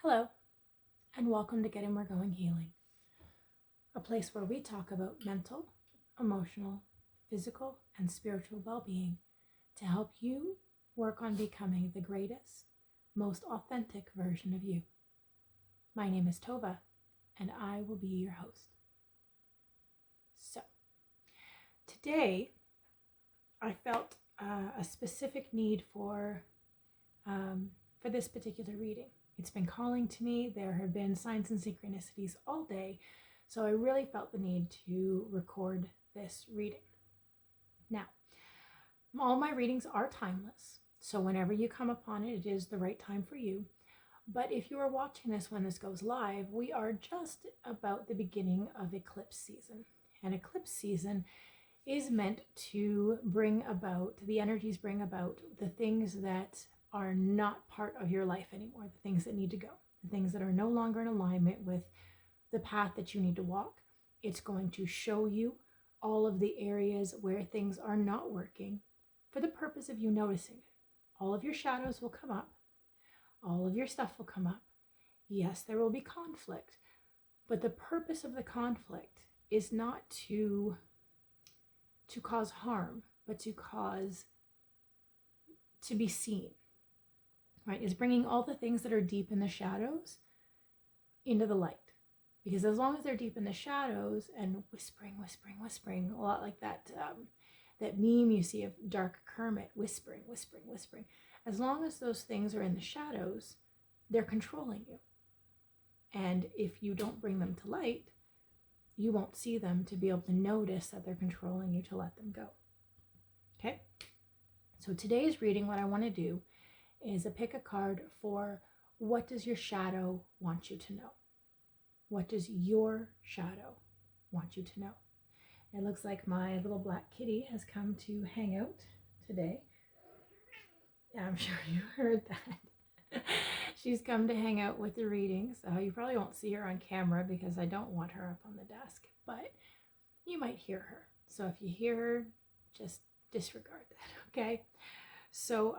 Hello, and welcome to Getting More Going Healing, a place where we talk about mental, emotional, physical, and spiritual well-being to help you work on becoming the greatest, most authentic version of you. My name is Tova, and I will be your host. So, today I felt a specific need for this particular reading. It's been calling to me. There have been signs and synchronicities all day, so I really felt the need to record this reading. Now, all my readings are timeless, so whenever you come upon it, it is the right time for you. But if you are watching this when this goes live, we are just about the beginning of eclipse season. And eclipse season is meant to bring about, the energies bring about the things that are not part of your life anymore, the things that need to go, the things that are no longer in alignment with the path that you need to walk. It's going to show you all of the areas where things are not working for the purpose of you noticing it. All of your shadows will come up. All of your stuff will come up. Yes, there will be conflict, but the purpose of the conflict is not to cause harm, but to be seen. Right, is bringing all the things that are deep in the shadows into the light. Because as long as they're deep in the shadows and whispering, a lot like that meme you see of Dark Kermit, whispering. As long as those things are in the shadows, they're controlling you. And if you don't bring them to light, you won't see them to be able to notice that they're controlling you, to let them go. Okay? So today's reading, what I want to do is pick a card for what does your shadow want you to know? What does your shadow want you to know? It looks like my little black kitty has come to hang out today. Yeah, I'm sure you heard that. She's come to hang out with the readings. You probably won't see her on camera because I don't want her up on the desk, but you might hear her. So if you hear her, just disregard that, okay? So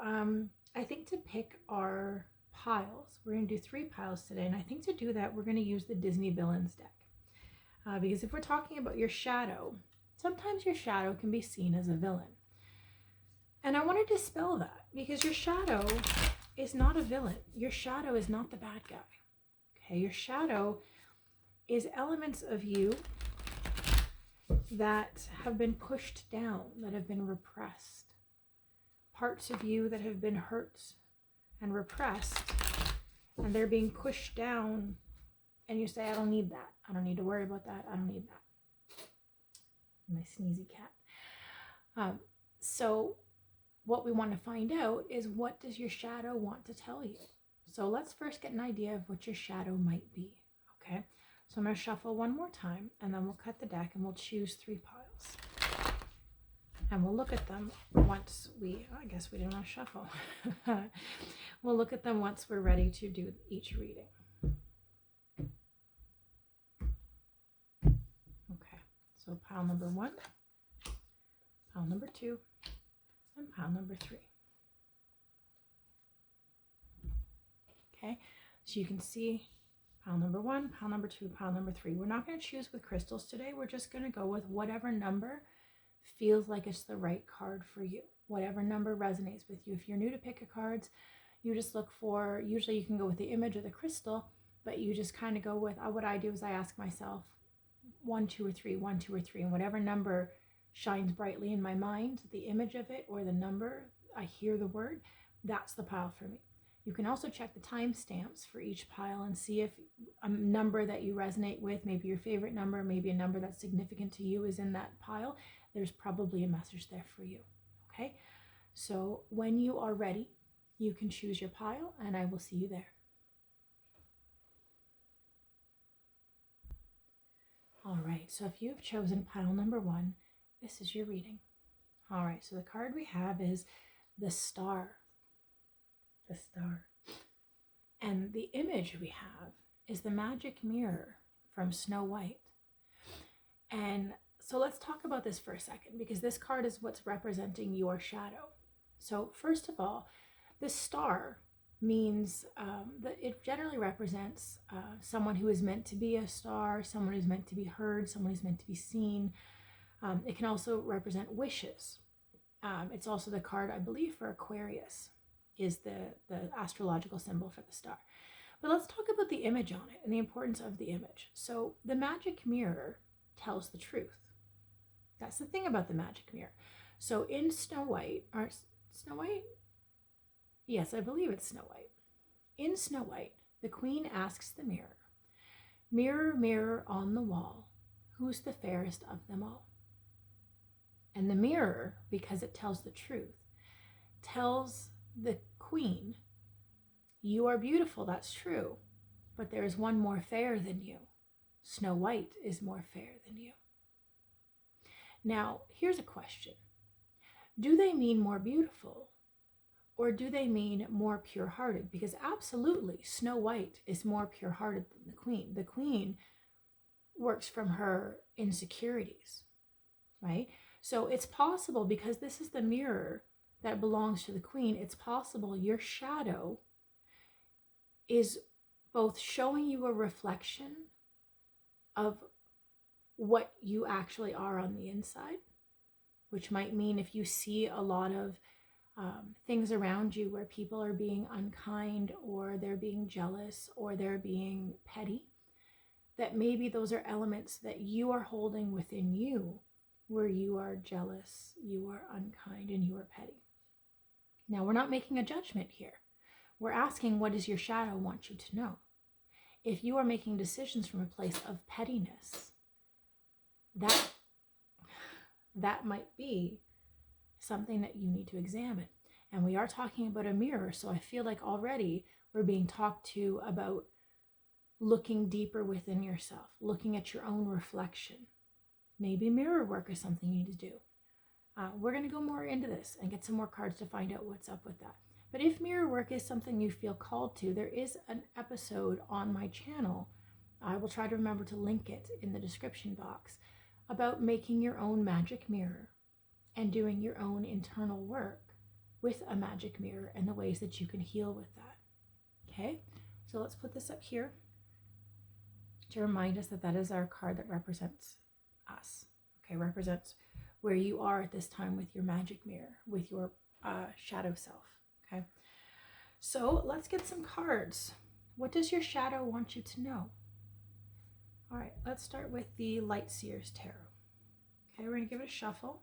I think to pick our piles, we're going to do 3 piles today, and I think to do that, we're going to use the Disney Villains deck. Because if we're talking about your shadow, sometimes your shadow can be seen as a villain. And I want to dispel that, because your shadow is not a villain. Your shadow is not the bad guy. Okay, your shadow is elements of you that have been pushed down, that have been repressed. Parts of you that have been hurt and repressed, and they're being pushed down, and you say, I don't need that. I don't need to worry about that. I don't need that. My sneezy cat. So what we want to find out is, what does your shadow want to tell you? So let's first get an idea of what your shadow might be, okay? So I'm going to shuffle one more time, and then we'll cut the deck, and we'll choose 3 piles. And we'll look at them once I guess we didn't want to shuffle. We'll look at them once we're ready to do each reading. Okay, so pile number 1, pile number 2, and pile number 3. Okay, so you can see pile number 1, pile number 2, pile number 3. We're not going to choose with crystals today. We're just going to go with whatever number feels like it's the right card for you, whatever number resonates with you. If you're new to pick a cards, you just look for, usually you can go with the image or the crystal, but you just kind of go with, what I do is I ask myself 1, 2, or 3, 1, 2, or 3, and whatever number shines brightly in my mind, the image of it or the number, I hear the word, that's the pile for me. You can also check the timestamps for each pile and see if a number that you resonate with, maybe your favorite number, maybe a number that's significant to you is in that pile. There's probably a message there for you, okay? So when you are ready, you can choose your pile, and I will see you there. All right, so if you've chosen pile number 1, this is your reading. All right, so the card we have is the Star. The Star. And the image we have is the magic mirror from Snow White. And so let's talk about this for a second, because this card is what's representing your shadow. So first of all, the star means that it generally represents someone who is meant to be a star, someone who's meant to be heard, someone who's meant to be seen. It can also represent wishes. It's also the card, I believe, for Aquarius, is the astrological symbol for the star. But let's talk about the image on it and the importance of the image. So the magic mirror tells the truth. That's the thing about the magic mirror. So in Snow White, or Snow White? Yes, I believe it's Snow White. In Snow White, the queen asks the mirror, "Mirror, mirror on the wall, who's the fairest of them all?" And the mirror, because it tells the truth, tells the queen, "You are beautiful, that's true, but there is one more fair than you. Snow White is more fair than you." Now, here's a question. Do they mean more beautiful, or do they mean more pure-hearted? Because absolutely, Snow White is more pure-hearted than the queen. The queen works from her insecurities, right? So it's possible, because this is the mirror that belongs to the queen, it's possible your shadow is both showing you a reflection of what you actually are on the inside, which might mean if you see a lot of things around you where people are being unkind, or they're being jealous, or they're being petty, that maybe those are elements that you are holding within you, where you are jealous, you are unkind, and you are petty. Now, we're not making a judgment here. We're asking, what does your shadow want you to know? If you are making decisions from a place of pettiness, that might be something that you need to examine. And we are talking about a mirror, so I feel like already we're being talked to about looking deeper within yourself, looking at your own reflection. Maybe mirror work is something you need to do. We're going to go more into this and get some more cards to find out what's up with that. But if mirror work is something you feel called to, there is an episode on my channel, I will try to remember to link it in the description box, about making your own magic mirror and doing your own internal work with a magic mirror and the ways that you can heal with that. Okay, so let's put this up here to remind us that that is our card that represents us. Okay, represents where you are at this time with your magic mirror, with your shadow self. Okay, so let's get some cards. What does your shadow want you to know? All right, let's start with the Light Seers Tarot. Okay, we're going to give it a shuffle.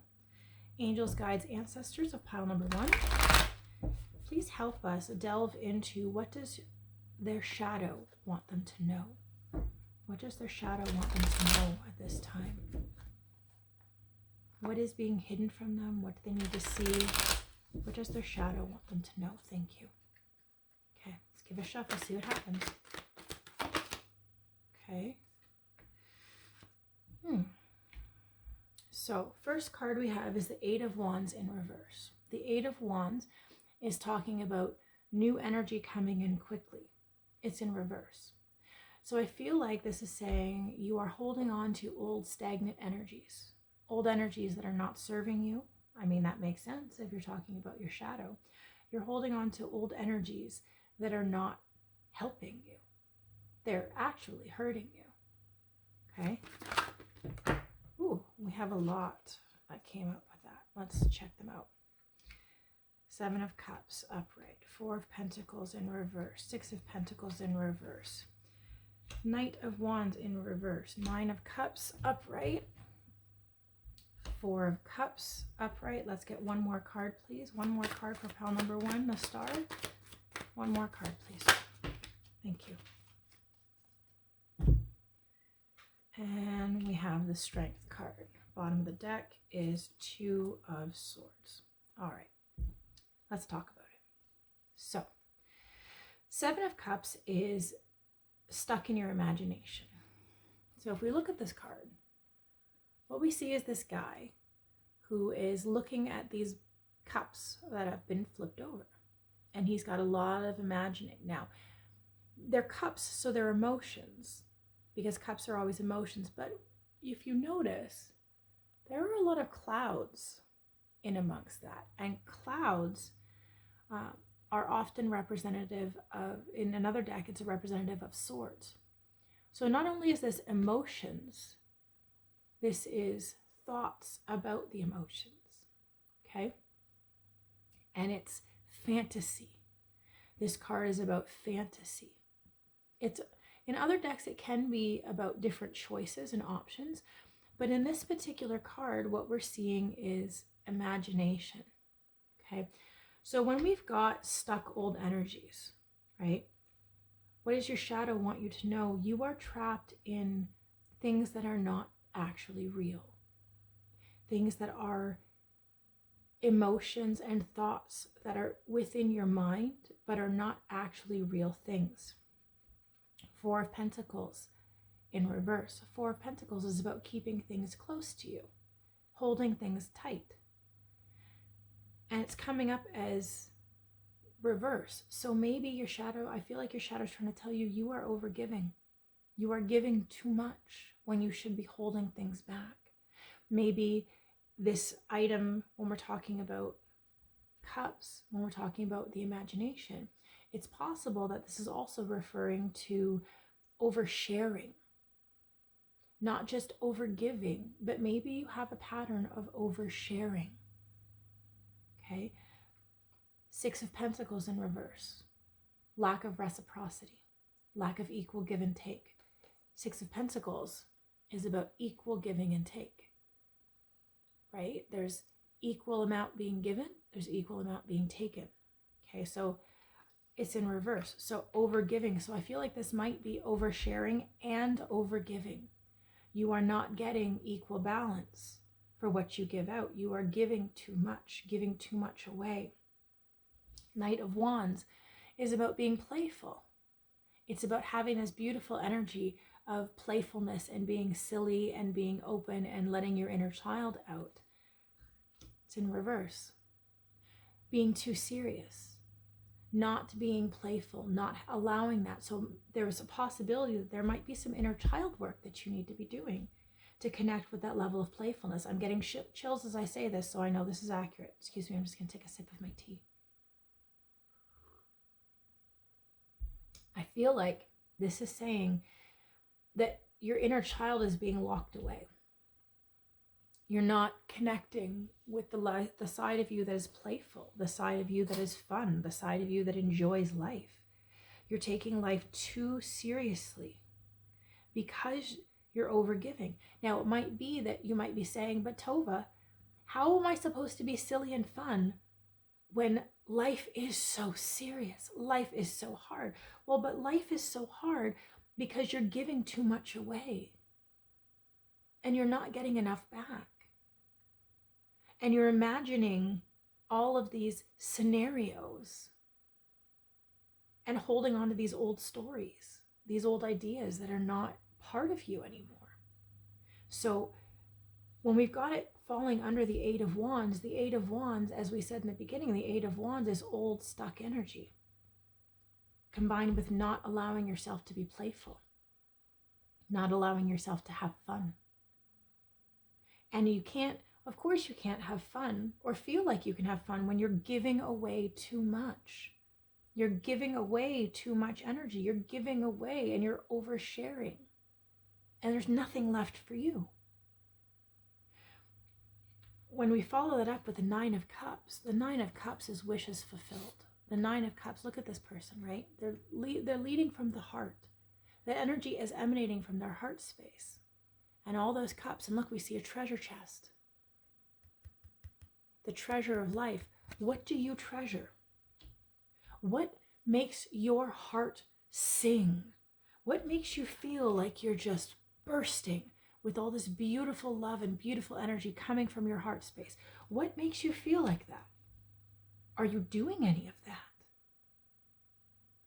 Angels, guides, ancestors of pile number 1. Please help us delve into, what does their shadow want them to know? What does their shadow want them to know at this time? What is being hidden from them? What do they need to see? What does their shadow want them to know? Thank you. Okay, let's give it a shuffle, see what happens. Okay. So first card we have is the Eight of Wands in reverse. The Eight of Wands is talking about new energy coming in quickly. It's in reverse. So I feel like this is saying you are holding on to old stagnant energies, old energies that are not serving you. I mean, that makes sense if you're talking about your shadow. You're holding on to old energies that are not helping you. They're actually hurting you. Okay? Ooh, we have a lot that came up with that. Let's check them out. 7 of Cups upright, 4 of Pentacles in reverse, 6 of Pentacles in reverse, Knight of Wands in reverse, 9 of Cups upright, 4 of Cups upright. Let's get one more card, please. One more card for pile number 1, the Star. One more card, please. Thank you. And we have the Strength card. Bottom of the deck is 2 of Swords. All right, let's talk about it. So, 7 of Cups is stuck in your imagination. So if we look at this card, what we see is this guy who is looking at these cups that have been flipped over. And he's got a lot of imagining. Now, they're cups, so they're emotions, because cups are always emotions. But if you notice, there are a lot of clouds in amongst that. And clouds are often representative of, in another deck, it's a representative of swords. So not only is this emotions, this is thoughts about the emotions, okay? And it's fantasy. This card is about fantasy. It's, in other decks, it can be about different choices and options, but in this particular card, what we're seeing is imagination, okay? So when we've got stuck old energies, right? What does your shadow want you to know? You are trapped in things that are not actually real. Things that are emotions and thoughts that are within your mind, but are not actually real things. Four of Pentacles in reverse. Four of Pentacles is about keeping things close to you, holding things tight. And it's coming up as reverse. So maybe your shadow, I feel like your shadow is trying to tell you, you are overgiving. You are giving too much when you should be holding things back. Maybe this item, when we're talking about cups, when we're talking about the imagination, it's possible that this is also referring to oversharing. Not just overgiving, but maybe you have a pattern of oversharing. Okay? Six of Pentacles in reverse. Lack of reciprocity. Lack of equal give and take. Six of Pentacles is about equal giving and take. Right? There's equal amount being given. There's equal amount being taken. Okay, so it's in reverse. So overgiving. So I feel like this might be oversharing and overgiving. You are not getting equal balance for what you give out. You are giving too much away. Knight of Wands is about being playful. It's about having this beautiful energy of playfulness and being silly and being open and letting your inner child out. It's in reverse. Being too serious, not being playful, not allowing that. So there's a possibility that there might be some inner child work that you need to be doing to connect with that level of playfulness. I'm getting chills as I say this, so I know this is accurate. Excuse me, I'm just going to take a sip of my tea. I feel like this is saying that your inner child is being locked away. You're not connecting with the side of you that is playful, the side of you that is fun, the side of you that enjoys life. You're taking life too seriously because you're overgiving. Now, it might be that you might be saying, but Tova, how am I supposed to be silly and fun when life is so serious? Life is so hard. Well, but life is so hard because you're giving too much away and you're not getting enough back. And you're imagining all of these scenarios and holding on to these old stories, these old ideas that are not part of you anymore. So when we've got it falling under the Eight of Wands, as we said in the beginning, the Eight of Wands is old stuck energy combined with not allowing yourself to be playful, not allowing yourself to have fun. And you can't, of course you can't have fun or feel like you can have fun when you're giving away too much. You're giving away too much energy. You're giving away and you're oversharing. And there's nothing left for you. When we follow that up with the Nine of Cups is wishes fulfilled. The Nine of Cups, look at this person, right? They're leading from the heart. The energy is emanating from their heart space. And all those cups, and look, we see a treasure chest. The treasure of life. What do you treasure? What makes your heart sing? What makes you feel like you're just bursting with all this beautiful love and beautiful energy coming from your heart space? What makes you feel like that? Are you doing any of that?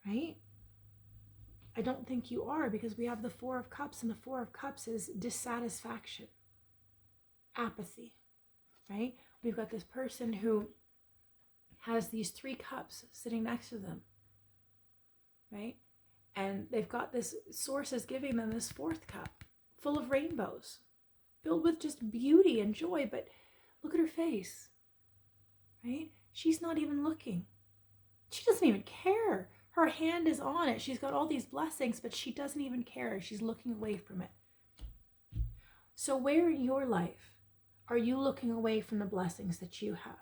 Right? I don't think you are, because we have the Four of Cups, and the Four of Cups is dissatisfaction, apathy, right? We've got this person who has these three cups sitting next to them, right? And they've got this source is giving them this fourth cup full of rainbows, filled with just beauty and joy. But look at her face, right? She's not even looking. She doesn't even care. Her hand is on it. She's got all these blessings, but she doesn't even care. She's looking away from it. So where in your life are you looking away from the blessings that you have?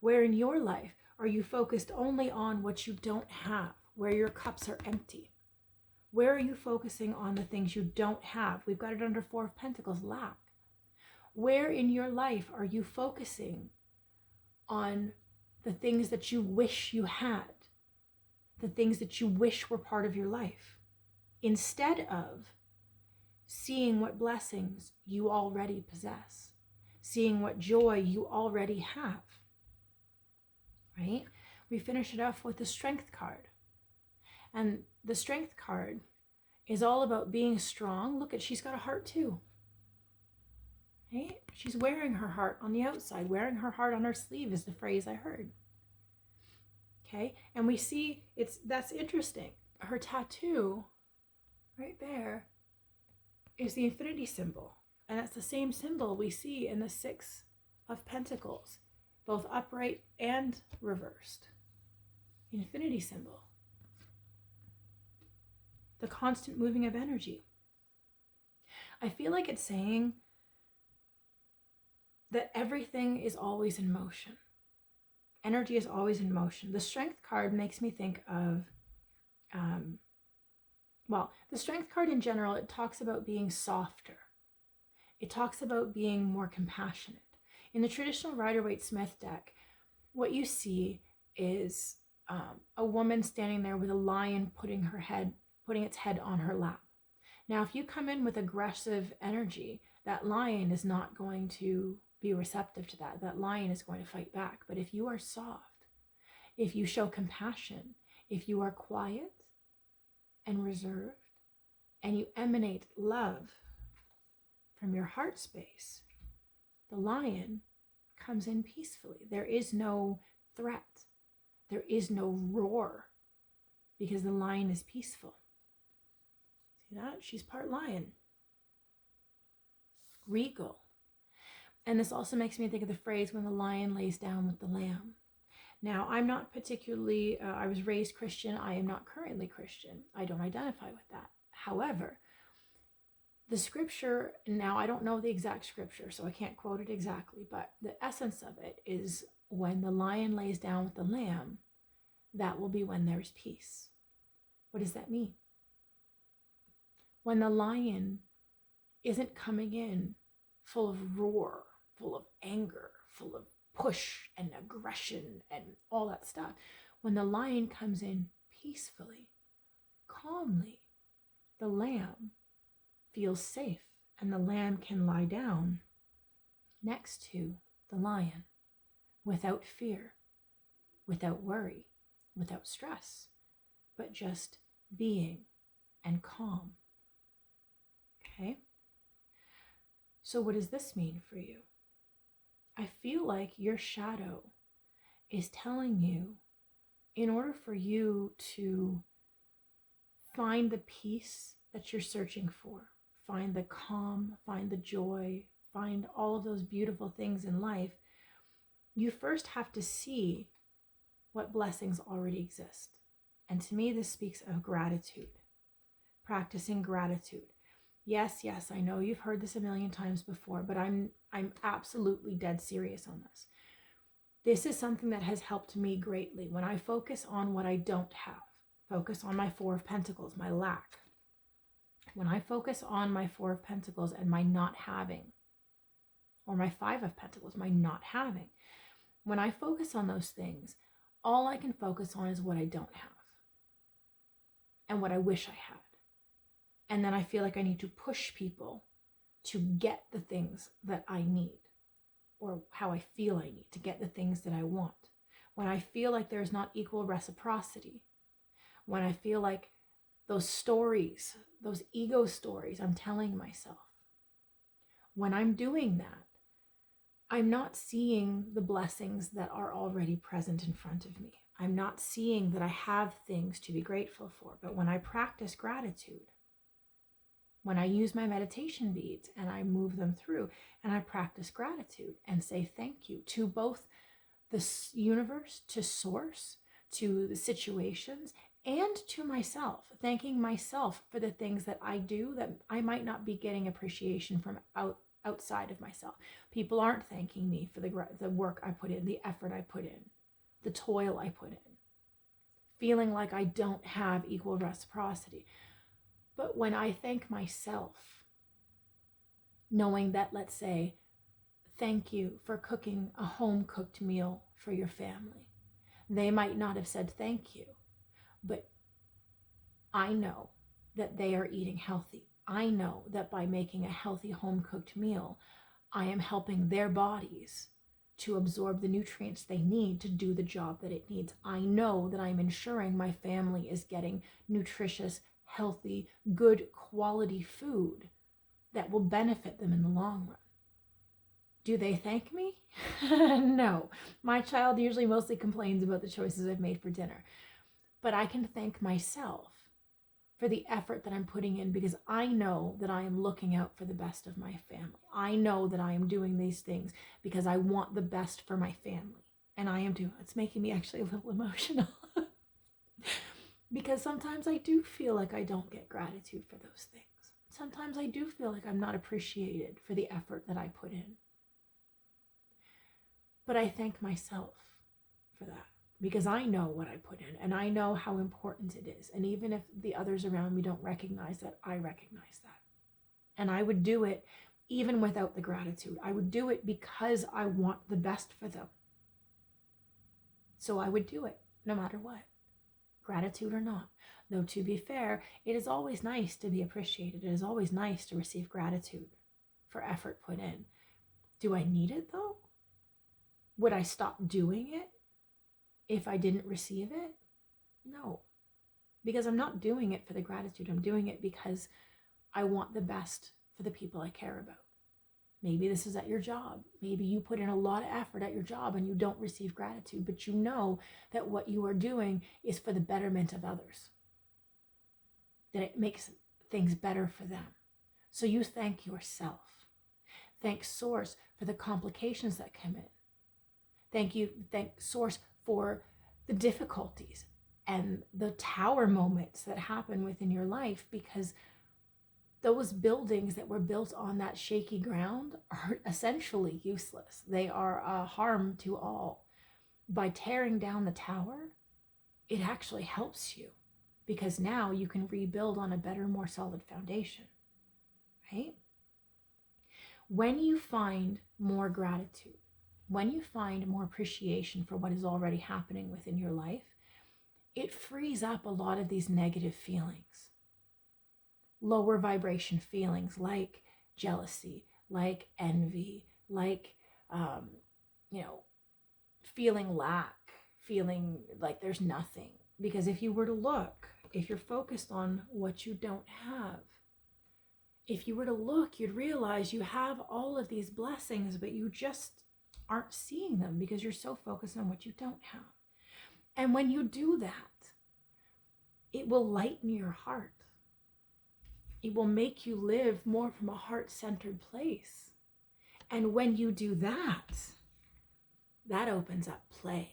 Where in your life are you focused only on what you don't have, where your cups are empty? Where are you focusing on the things you don't have? We've got it under Four of Pentacles, lack. Where in your life are you focusing on the things that you wish you had, the things that you wish were part of your life, instead of seeing what blessings you already possess, seeing what joy you already have, right? We finish it off with the Strength card. And the Strength card is all about being strong. Look at, she's got a heart too. Right? She's wearing her heart on the outside. Wearing her heart on her sleeve is the phrase I heard. Okay? And we see, that's interesting. Her tattoo right there is the infinity symbol. And that's the same symbol we see in the Six of Pentacles, both upright and reversed. Infinity symbol. The constant moving of energy. I feel like it's saying that everything is always in motion. Energy is always in motion. The Strength card makes me think of, the Strength card in general, it talks about being softer. It talks about being more compassionate. In the traditional Rider-Waite-Smith deck, what you see is a woman standing there with a lion putting its head on her lap. Now, if you come in with aggressive energy, that lion is not going to be receptive to that. That lion is going to fight back. But if you are soft, if you show compassion, if you are quiet and reserved, and you emanate love from your heart space, the lion comes in peacefully. There is no threat. There is no roar, because the lion is peaceful. See that? She's part lion. Regal. And this also makes me think of the phrase, when the lion lays down with the lamb. Now, I'm not particularly, I was raised Christian. I am not currently Christian. I don't identify with that. However, the scripture, now I don't know the exact scripture, so I can't quote it exactly, but the essence of it is, when the lion lays down with the lamb, that will be when there's peace. What does that mean? When the lion isn't coming in full of roar, full of anger, full of push and aggression and all that stuff. When the lion comes in peacefully, calmly, the lamb feels safe, and the lamb can lie down next to the lion without fear, without worry, without stress, but just being and calm. Okay? So what does this mean for you? I feel like your shadow is telling you, in order for you to find the peace that you're searching for, find the calm, find the joy, find all of those beautiful things in life, you first have to see what blessings already exist. And to me, this speaks of gratitude, practicing gratitude. Yes, I know you've heard this a million times before, but I'm absolutely dead serious on this. This is something that has helped me greatly. When I focus on what I don't have, focus on my Four of Pentacles, my lack. When I focus on my Four of Pentacles and my not having, or my Five of Pentacles, my not having, when I focus on those things, all I can focus on is what I don't have and what I wish I had. And then I feel like I need to push people to get the things that I need, or how I feel I need to get the things that I want. When I feel like there's not equal reciprocity, when I feel like those stories, those ego stories I'm telling myself, when I'm doing that, I'm not seeing the blessings that are already present in front of me. I'm not seeing that I have things to be grateful for. But when I practice gratitude, when I use my meditation beads and I move them through and I practice gratitude and say thank you to both the universe, to source, to the situations, and to myself, thanking myself for the things that I do that I might not be getting appreciation from outside of myself. People aren't thanking me for the work I put in, the effort I put in, the toil I put in, feeling like I don't have equal reciprocity. But when I thank myself, knowing that, let's say, thank you for cooking a home-cooked meal for your family. They might not have said thank you, but I know that they are eating healthy. I know that by making a healthy home-cooked meal, I am helping their bodies to absorb the nutrients they need to do the job that it needs. I know that I'm ensuring my family is getting nutritious, healthy, good quality food that will benefit them in the long run. Do they thank me? No. My child usually mostly complains about the choices I've made for dinner. But I can thank myself for the effort that I'm putting in, because I know that I am looking out for the best of my family. I know that I am doing these things because I want the best for my family. And I am doing, it's making me actually a little emotional. Because sometimes I do feel like I don't get gratitude for those things. Sometimes I do feel like I'm not appreciated for the effort that I put in. But I thank myself for that, because I know what I put in and I know how important it is. And even if the others around me don't recognize that, I recognize that. And I would do it even without the gratitude. I would do it because I want the best for them. So I would do it no matter what, gratitude or not. Though to be fair, it is always nice to be appreciated. It is always nice to receive gratitude for effort put in. Do I need it though? Would I stop doing it if I didn't receive it? No, because I'm not doing it for the gratitude. I'm doing it because I want the best for the people I care about. Maybe this is at your job. Maybe you put in a lot of effort at your job and you don't receive gratitude, but you know that what you are doing is for the betterment of others, that it makes things better for them. So you thank yourself. Thank Source for the complications that come in. Thank Source for the difficulties and the tower moments that happen within your life, because those buildings that were built on that shaky ground are essentially useless. They are a harm to all. By tearing down the tower, it actually helps you, because now you can rebuild on a better, more solid foundation, right? When you find more gratitude, when you find more appreciation for what is already happening within your life, it frees up a lot of these negative feelings. Lower vibration feelings like jealousy, like envy, like, feeling lack, feeling like there's nothing. Because if you were to look, if you're focused on what you don't have, if you were to look, you'd realize you have all of these blessings, but you just aren't seeing them because you're so focused on what you don't have. And when you do that, it will lighten your heart. It will make you live more from a heart-centered place. And when you do that, that opens up play.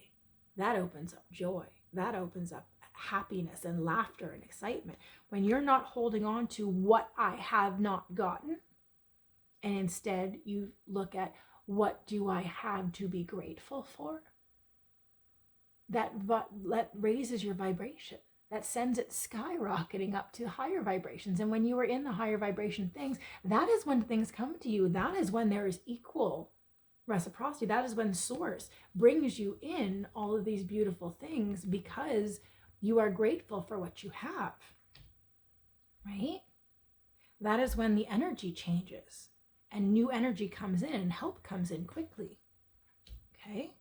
That opens up joy. That opens up happiness and laughter and excitement. When you're not holding on to what I have not gotten, and instead you look at, what do I have to be grateful for? That raises your vibration. That sends it skyrocketing up to higher vibrations. And when you are in the higher vibration things, that is when things come to you. That is when there is equal reciprocity. That is when Source brings you in all of these beautiful things, because you are grateful for what you have, right? That is when the energy changes and new energy comes in and help comes in quickly. Okay.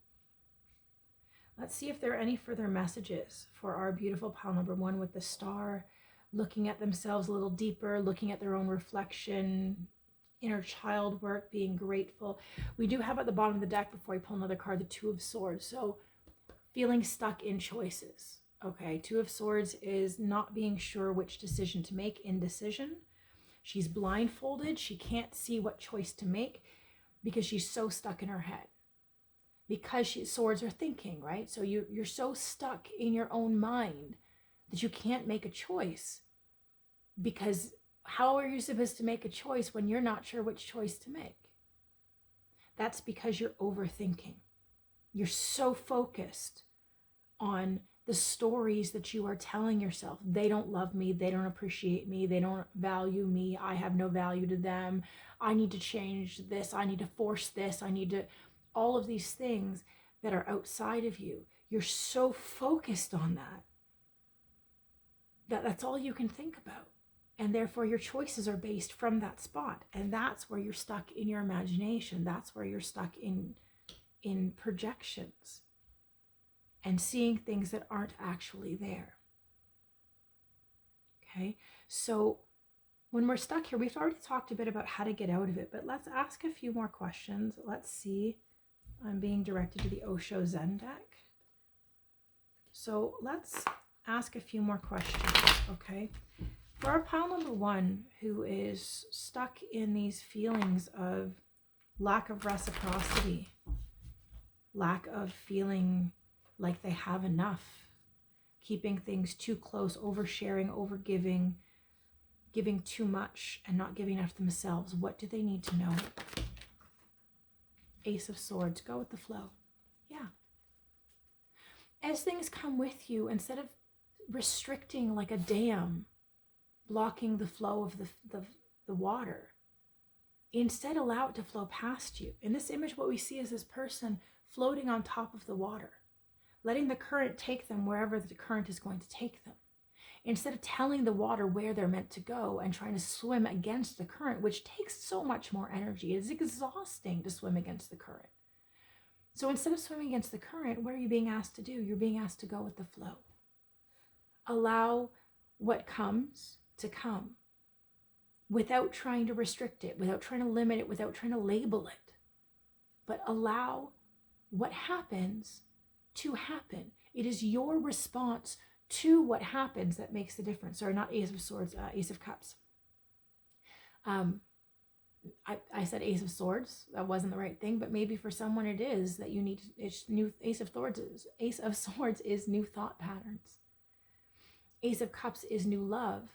Let's see if there are any further messages for our beautiful pile number 1 with the star, looking at themselves a little deeper, looking at their own reflection, inner child work, being grateful. We do have at the bottom of the deck, before we pull another card, the Two of Swords. So feeling stuck in choices. Okay, Two of Swords is not being sure which decision to make, indecision. She's blindfolded. She can't see what choice to make because she's so stuck in her head. because swords are thinking, right? So you're so stuck in your own mind that you can't make a choice, because how are you supposed to make a choice when you're not sure which choice to make? That's because you're overthinking. You're so focused on the stories that you are telling yourself. They don't love me. They don't appreciate me. They don't value me. I have no value to them. I need to change this. I need to force this. I need to, all of these things that are outside of you. You're so focused on that's all you can think about. And therefore your choices are based from that spot. And that's where you're stuck in your imagination. That's where you're stuck in projections and seeing things that aren't actually there. Okay, so when we're stuck here, we've already talked a bit about how to get out of it, but let's ask a few more questions. Let's see. I'm being directed to the Osho Zen deck. So let's ask a few more questions, okay? For our pile number one, who is stuck in these feelings of lack of reciprocity, lack of feeling like they have enough, keeping things too close, oversharing, overgiving, giving too much and not giving enough themselves. What do they need to know? Ace of Swords, go with the flow. Yeah. As things come with you, instead of restricting like a dam, blocking the flow of the water, instead allow it to flow past you. In this image, what we see is this person floating on top of the water, letting the current take them wherever the current is going to take them. Instead of telling the water where they're meant to go and trying to swim against the current, which takes so much more energy. It is exhausting to swim against the current. So instead of swimming against the current, what are you being asked to do? You're being asked to go with the flow. Allow what comes to come without trying to restrict it, without trying to limit it, without trying to label it. But allow what happens to happen. It is your response to what happens that makes the difference. Sorry, not Ace of Swords, Ace of Cups. I said Ace of Swords. That wasn't the right thing, but maybe for someone it is that you need. It's new. Ace of Swords is new thought patterns. Ace of Cups is new love,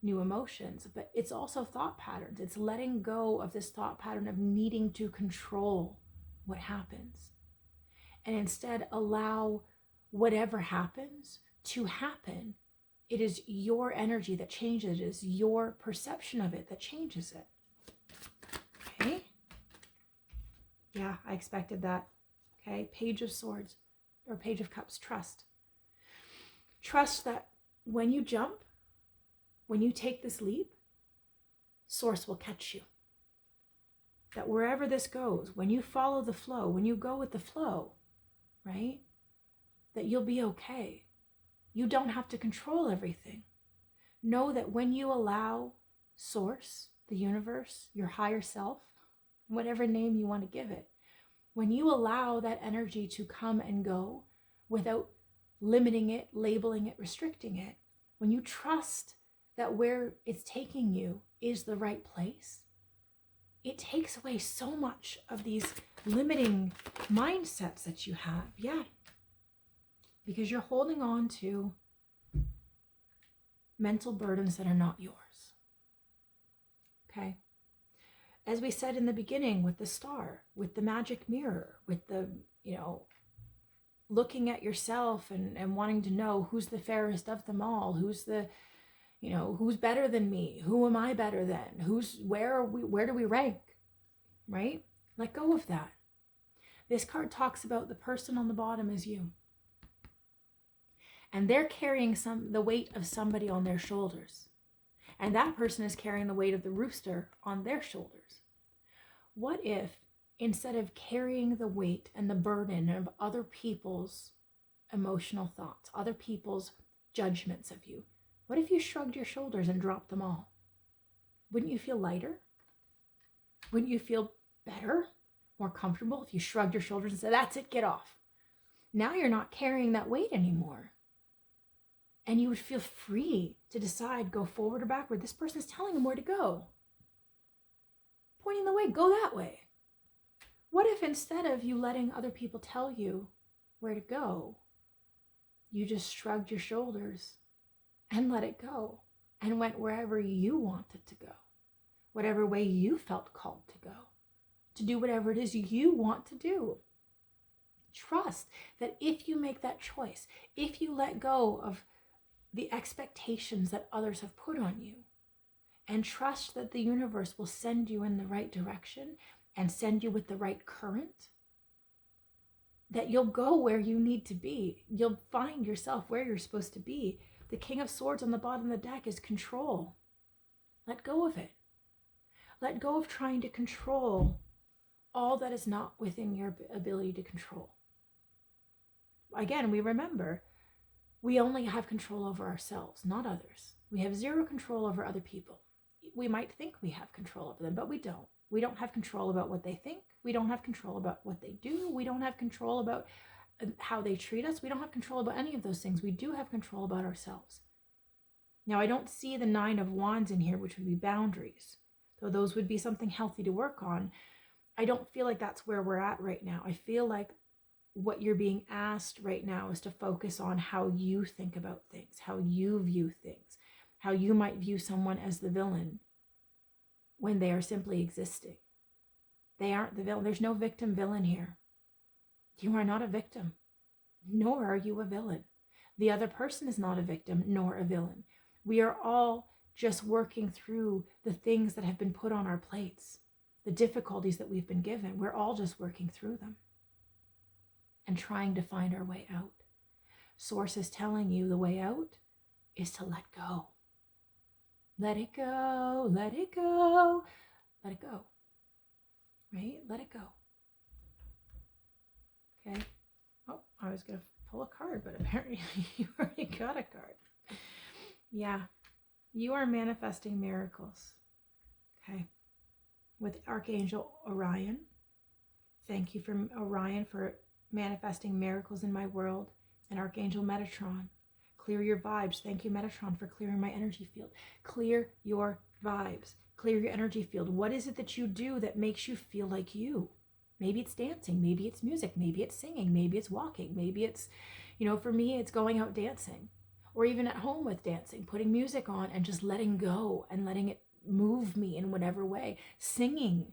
new emotions, but it's also thought patterns. It's letting go of this thought pattern of needing to control what happens, and instead allow whatever happens to happen. It is your energy that changes it. It is your perception of it that changes it. Okay. Yeah, I expected that. Okay. Page of Swords or Page of Cups. Trust. Trust that when you jump, when you take this leap, Source will catch you. That wherever this goes, when you follow the flow, when you go with the flow, right, that you'll be okay. You don't have to control everything. Know that when you allow Source, the universe, your higher self, whatever name you want to give it, when you allow that energy to come and go without limiting it, labeling it, restricting it, when you trust that where it's taking you is the right place, it takes away so much of these limiting mindsets that you have. Yeah. Because you're holding on to mental burdens that are not yours. Okay? As we said in the beginning with the star, with the magic mirror, with the, looking at yourself and wanting to know who's the fairest of them all, who's the, who's better than me, who am I better than, where do we rank, right? Let go of that. This card talks about the person on the bottom is you. And they're carrying the weight of somebody on their shoulders. And that person is carrying the weight of the rooster on their shoulders. What if, instead of carrying the weight and the burden of other people's emotional thoughts, other people's judgments of you, what if you shrugged your shoulders and dropped them all? Wouldn't you feel lighter? Wouldn't you feel better, more comfortable if you shrugged your shoulders and said, that's it, get off? Now you're not carrying that weight anymore. And you would feel free to decide, go forward or backward. This person is telling them where to go. Pointing the way, go that way. What if instead of you letting other people tell you where to go, you just shrugged your shoulders and let it go and went wherever you wanted to go, whatever way you felt called to go, to do whatever it is you want to do? Trust that if you make that choice, if you let go of the expectations that others have put on you, and trust that the universe will send you in the right direction and send you with the right current, that you'll go where you need to be. You'll find yourself where you're supposed to be. The King of Swords on the bottom of the deck is control. Let go of it. Let go of trying to control all that is not within your ability to control. Again, we remember, we only have control over ourselves, not others. We have zero control over other people. We might think we have control over them, but we don't. We don't have control about what they think. We don't have control about what they do. We don't have control about how they treat us. We don't have control about any of those things. We do have control about ourselves. Now, I don't see the 9 of Wands in here, which would be boundaries, though those would be something healthy to work on. I don't feel like that's where we're at right now. I feel like what you're being asked right now is to focus on how you think about things, how you view things, how you might view someone as the villain when they are simply existing. They aren't the villain. There's no victim villain here. You are not a victim, nor are you a villain. The other person is not a victim, nor a villain. We are all just working through the things that have been put on our plates, the difficulties that we've been given. We're all just working through them and trying to find our way out. Source is telling you the way out is to let go. Let it go, let it go, let it go, right? Let it go. Okay. Oh, I was going to pull a card, but apparently you already got a card. Yeah, you are manifesting miracles. Okay. With Archangel Orion. Thank you for Orion for manifesting miracles in my world. And Archangel Metatron. Clear your vibes. Thank you, Metatron, for clearing my energy field. Clear your vibes. Clear your energy field. What is it that you do that makes you feel like you? Maybe it's dancing. Maybe it's music. Maybe it's singing. Maybe it's walking. Maybe it's, for me, it's going out dancing. Or even at home with dancing, putting music on and just letting go and letting it move me in whatever way. Singing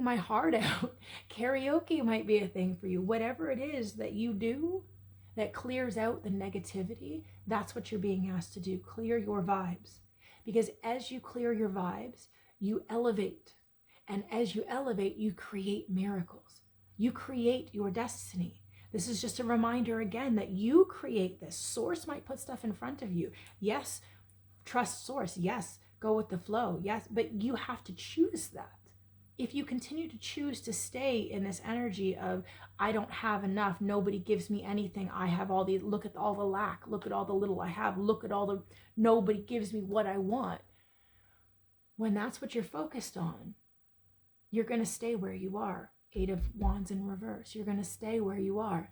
my heart out. Karaoke might be a thing for you. Whatever it is that you do that clears out the negativity, that's what you're being asked to do. Clear your vibes. Because as you clear your vibes, you elevate. And as you elevate, you create miracles. You create your destiny. This is just a reminder again that you create this. Source might put stuff in front of you. Yes, trust Source. Yes, go with the flow. Yes, but you have to choose that. If you continue to choose to stay in this energy of, I don't have enough, nobody gives me anything, I have all these, look at all the lack, look at all the little I have, look at all the, nobody gives me what I want. When that's what you're focused on, you're going to stay where you are. 8 of Wands in reverse. You're going to stay where you are.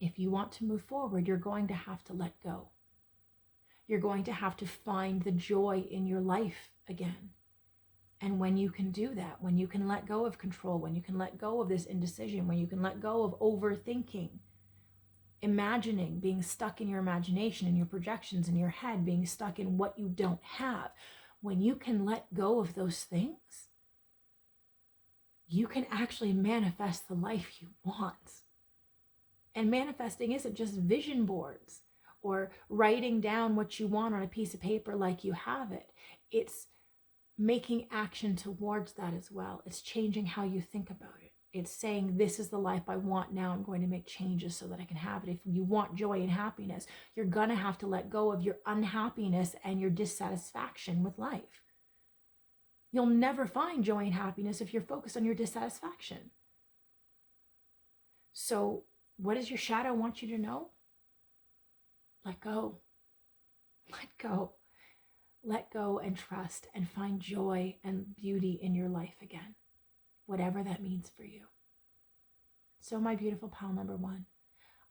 If you want to move forward, you're going to have to let go. You're going to have to find the joy in your life again. And when you can do that, when you can let go of control, when you can let go of this indecision, when you can let go of overthinking, imagining, being stuck in your imagination and your projections in your head, being stuck in what you don't have, when you can let go of those things, you can actually manifest the life you want. And manifesting isn't just vision boards or writing down what you want on a piece of paper like you have it. It's making action towards that as well. It's changing how you think about it. It's saying, this is the life I want now. I'm going to make changes so that I can have it. If you want joy and happiness, you're going to have to let go of your unhappiness and your dissatisfaction with life. You'll never find joy and happiness if you're focused on your dissatisfaction. So what does your shadow want you to know? Let go. Let go. Let go and trust and find joy and beauty in your life again, whatever that means for you. So my beautiful pal number 1,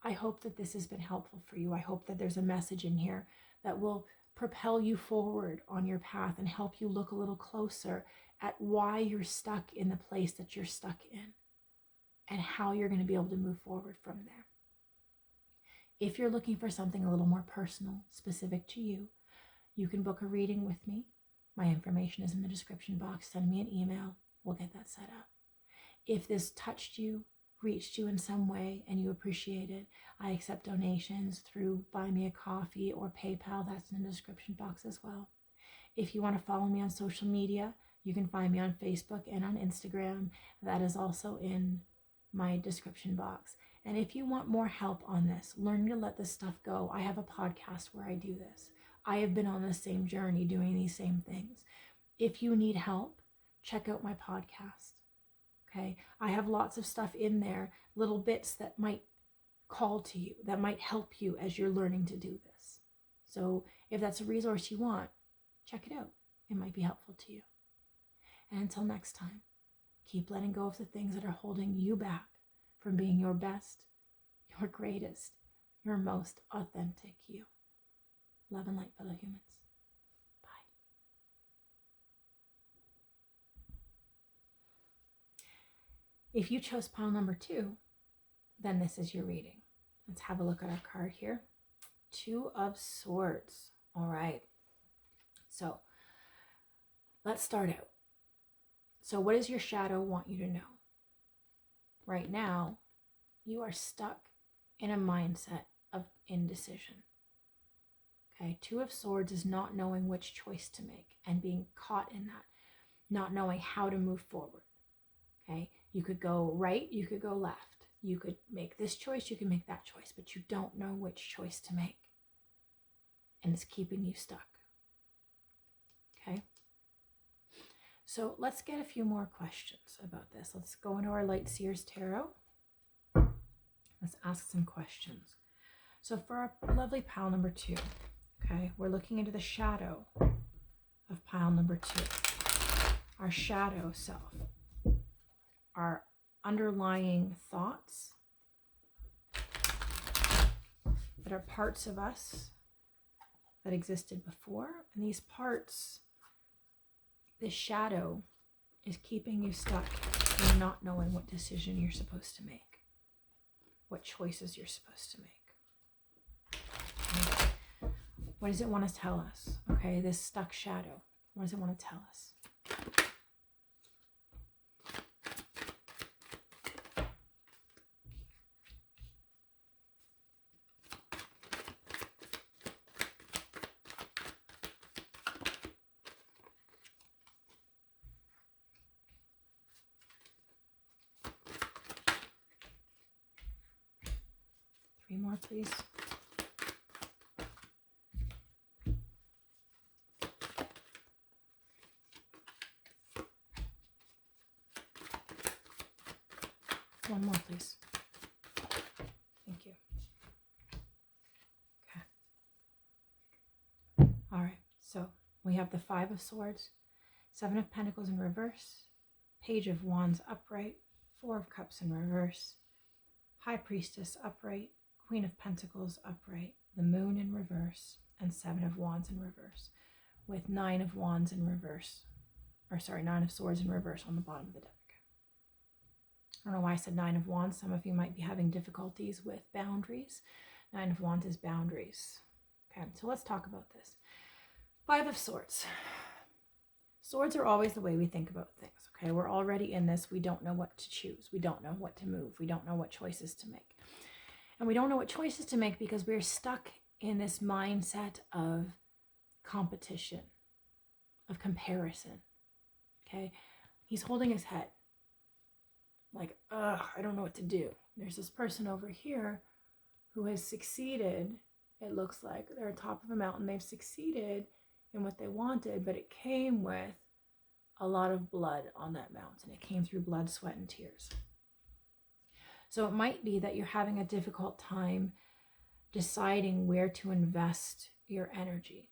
I hope that this has been helpful for you. I hope that there's a message in here that will propel you forward on your path and help you look a little closer at why you're stuck in the place that you're stuck in and how you're going to be able to move forward from there. If you're looking for something a little more personal, specific to you, you can book a reading with me. My information is in the description box. Send me an email. We'll get that set up. If this touched you, reached you in some way, and you appreciate it, I accept donations through Buy Me a Coffee or PayPal. That's in the description box as well. If you want to follow me on social media, you can find me on Facebook and on Instagram. That is also in my description box. And if you want more help on this, learn to let this stuff go, I have a podcast where I do this. I have been on the same journey doing these same things. If you need help, check out my podcast. Okay, I have lots of stuff in there, little bits that might call to you, that might help you as you're learning to do this. So if that's a resource you want, check it out. It might be helpful to you. And until next time, keep letting go of the things that are holding you back from being your best, your greatest, your most authentic you. Love and light, fellow humans. Bye. If you chose pile number 2, then this is your reading. Let's have a look at our card here. 2 of Swords. All right. So let's start out. So what does your shadow want you to know? Right now, you are stuck in a mindset of indecision. Okay, 2 of Swords is not knowing which choice to make and being caught in that, not knowing how to move forward. Okay, you could go right, you could go left. You could make this choice, you can make that choice, but you don't know which choice to make. And it's keeping you stuck. Okay, so let's get a few more questions about this. Let's go into our Light Seers Tarot. Let's ask some questions. So for our lovely pile number 2, okay, we're looking into the shadow of pile number 2. Our shadow self. Our underlying thoughts that are parts of us that existed before. And these parts, this shadow is keeping you stuck in not knowing what decision you're supposed to make, what choices you're supposed to make. Okay. What does it want to tell us? Okay, this stuck shadow, what does it want to tell us? Three more, please. One more, please. Thank you. Okay. All right. So we have the 5 of Swords, 7 of Pentacles in reverse, Page of Wands upright, 4 of Cups in reverse, High Priestess upright, Queen of Pentacles upright, the Moon in reverse, and 7 of Wands in reverse, with 9 of Wands in reverse, or sorry, 9 of Swords in reverse on the bottom of the deck. I don't know why I said 9 of Wands. Some of you might be having difficulties with boundaries. 9 of Wands is boundaries. Okay, so let's talk about this. 5 of Swords. Swords are always the way we think about things, okay? We're already in this. We don't know what to choose. We don't know what to move. We don't know what choices to make. And we don't know what choices to make because we're stuck in this mindset of competition, of comparison, okay? He's holding his head like, I don't know what to do. There's this person over here who has succeeded. It looks like they're at the top of a mountain. They've succeeded in what they wanted, but it came with a lot of blood on that mountain. It came through blood, sweat, and tears. So it might be that you're having a difficult time deciding where to invest your energy.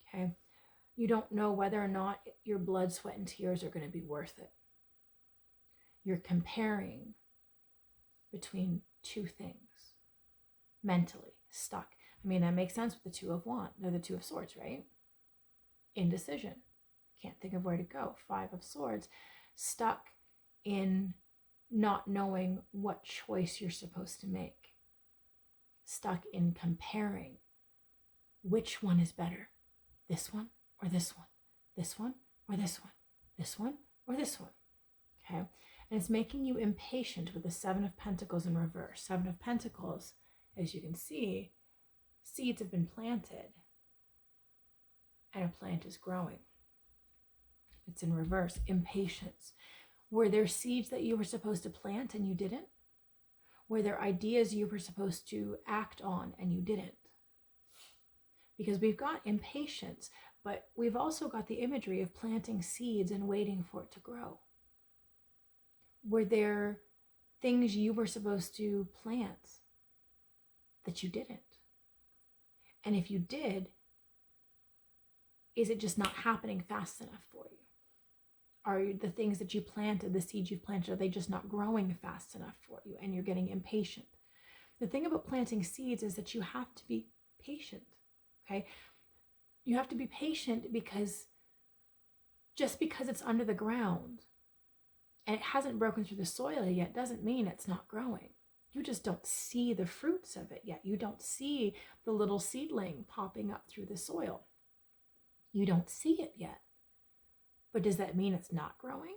Okay? You don't know whether or not your blood, sweat, and tears are going to be worth it. You're comparing between 2 things, mentally stuck. I mean, that makes sense with the Two of Wands. They're the Two of Swords, right? Indecision. Can't think of where to go. Five of Swords. Stuck in not knowing what choice you're supposed to make. Stuck in comparing. Which one is better? This one or this one? This one or this one? This one or this one? Okay? And it's making you impatient with the Seven of Pentacles in reverse. Seven of Pentacles, as you can see, seeds have been planted and a plant is growing. It's in reverse. Impatience. Were there seeds that you were supposed to plant and you didn't? Were there ideas you were supposed to act on and you didn't? Because we've got impatience, but we've also got the imagery of planting seeds and waiting for it to grow. Were there things you were supposed to plant that you didn't? And if you did, is it just not happening fast enough for you? Are the things that you planted, the seeds you've planted, are they just not growing fast enough for you and you're getting impatient? The thing about planting seeds is that you have to be patient, okay? You have to be patient because just because it's under the ground and it hasn't broken through the soil yet doesn't mean it's not growing. You just don't see the fruits of it yet. You don't see the little seedling popping up through the soil. You don't see it yet. But does that mean it's not growing?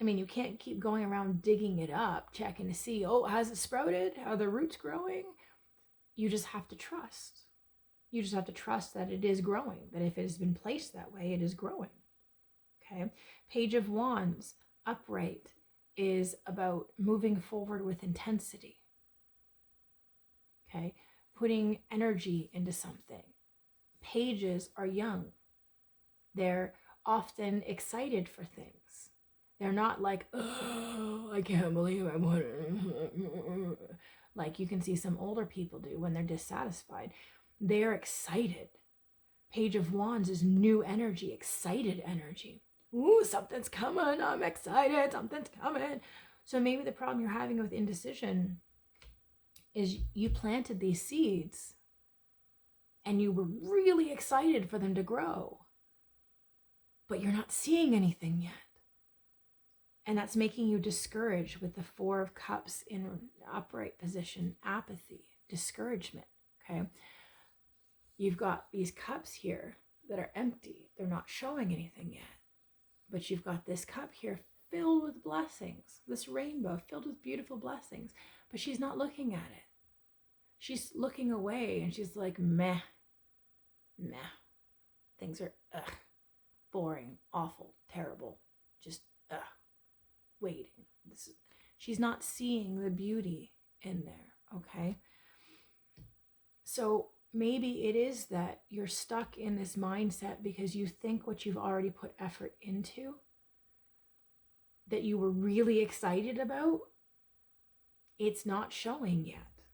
I mean, you can't keep going around digging it up, checking to see, oh, has it sprouted? Are the roots growing? You just have to trust. You just have to trust that it is growing, that if it has been placed that way, it is growing. Okay? Page of Wands, upright, is about moving forward with intensity. Okay? Putting energy into something. Pages are young. They're often excited for things. They're not like, oh, I can't believe I want it. Like you can see some older people do when they're dissatisfied. They're excited. Page of Wands is new energy, excited energy. Ooh, something's coming. I'm excited. Something's coming. So maybe the problem you're having with indecision is you planted these seeds and you were really excited for them to grow, but you're not seeing anything yet. And that's making you discouraged with the Four of Cups in upright position, apathy, discouragement, okay? You've got these cups here that are empty. They're not showing anything yet. But you've got this cup here filled with blessings, this rainbow filled with beautiful blessings, but she's not looking at it. She's looking away and she's like, meh, meh. Things are, boring, awful, terrible, just, waiting. She's not seeing the beauty in there, okay? So maybe it is that you're stuck in this mindset because you think what you've already put effort into, that you were really excited about, it's not showing yet.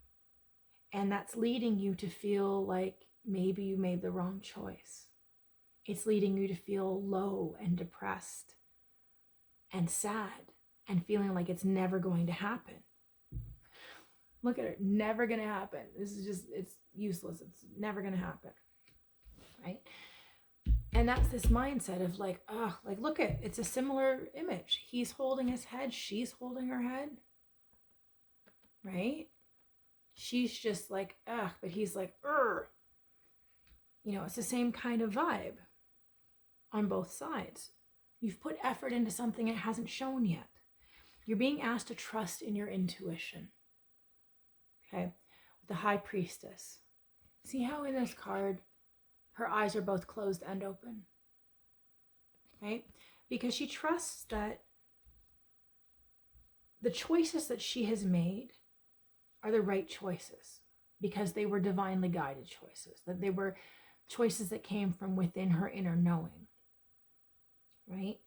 And that's leading you to feel like maybe you made the wrong choice. It's leading you to feel low and depressed and sad and feeling like it's never going to happen. Look at it, never going to happen. This is just, it's useless. It's never going to happen, right? And that's this mindset of like, like, look at, it's a similar image. He's holding his head. She's holding her head, right? She's just like, but he's like, you know, it's the same kind of vibe on both sides. You've put effort into something it hasn't shown yet. You're being asked to trust in your intuition. Okay, with the High Priestess. See how in this card, her eyes are both closed and open, right? Because she trusts that the choices that she has made are the right choices because they were divinely guided choices, that they were choices that came from within her inner knowing, right?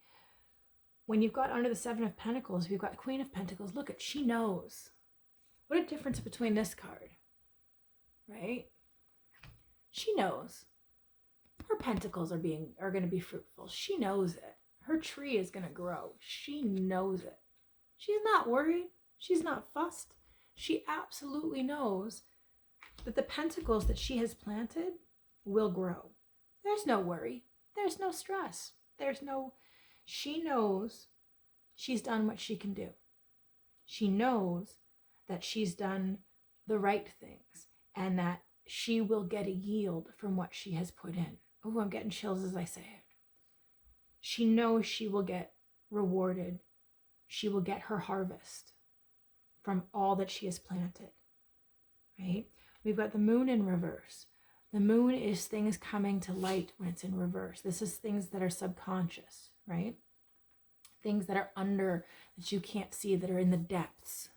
When you've got under the Seven of Pentacles, we've got Queen of Pentacles. Look at, she knows. What a difference between this card, right? She knows her pentacles are going to be fruitful. She knows it. Her tree is going to grow. She knows it. She's not worried. She's not fussed. She absolutely knows that the pentacles that she has planted will grow. There's no worry. There's no stress. She knows she's done what she can do. She knows that she's done the right things and that she will get a yield from what she has put in. Oh, I'm getting chills as I say it. She knows she will get rewarded. She will get her harvest from all that she has planted, right? We've got the moon in reverse. The moon is things coming to light when it's in reverse. This is things that are subconscious, right? Things that are under, that you can't see, that are in the depths,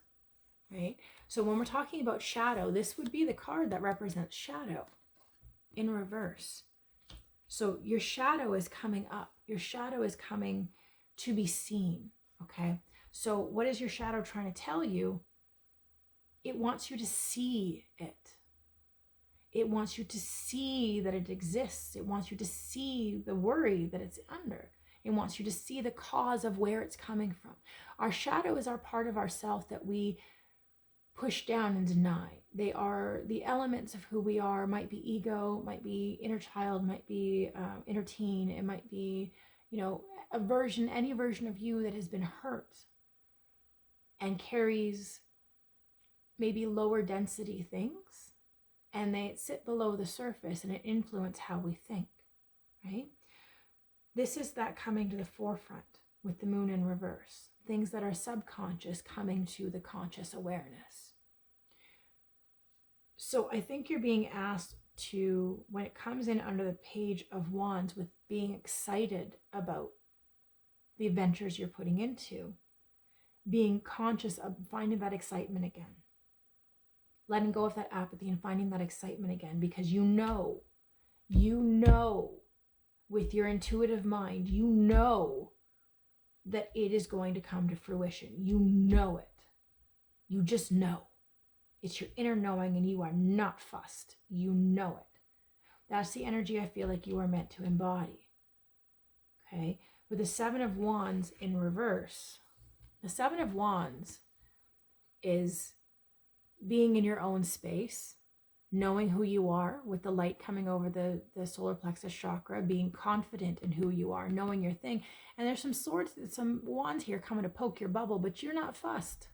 right? So when we're talking about shadow, this would be the card that represents shadow in reverse. So your shadow is coming up. Your shadow is coming to be seen, okay? So what is your shadow trying to tell you? It wants you to see it. It wants you to see that it exists. It wants you to see the worry that it's under. It wants you to see the cause of where it's coming from. Our shadow is our part of ourself that we push down and deny. They are the elements of who we are. Might be ego, might be inner child, might be inner teen. It might be, any version of you that has been hurt and carries maybe lower density things, and they sit below the surface and it influence how we think, right? This is that coming to the forefront with the moon in reverse. Things that are subconscious coming to the conscious awareness. So I think you're being asked to, when it comes in under the Page of Wands, with being excited about the adventures you're putting into, being conscious of finding that excitement again. Letting go of that apathy and finding that excitement again, because you know with your intuitive mind, you know that it is going to come to fruition. You know it. You just know. It's your inner knowing, and you are not fussed. You know it. That's the energy I feel like you are meant to embody. Okay? With the Seven of Wands in reverse, the Seven of Wands is being in your own space, knowing who you are with the light coming over the solar plexus chakra, being confident in who you are, knowing your thing. And there's some wands here coming to poke your bubble, but you're not fussed.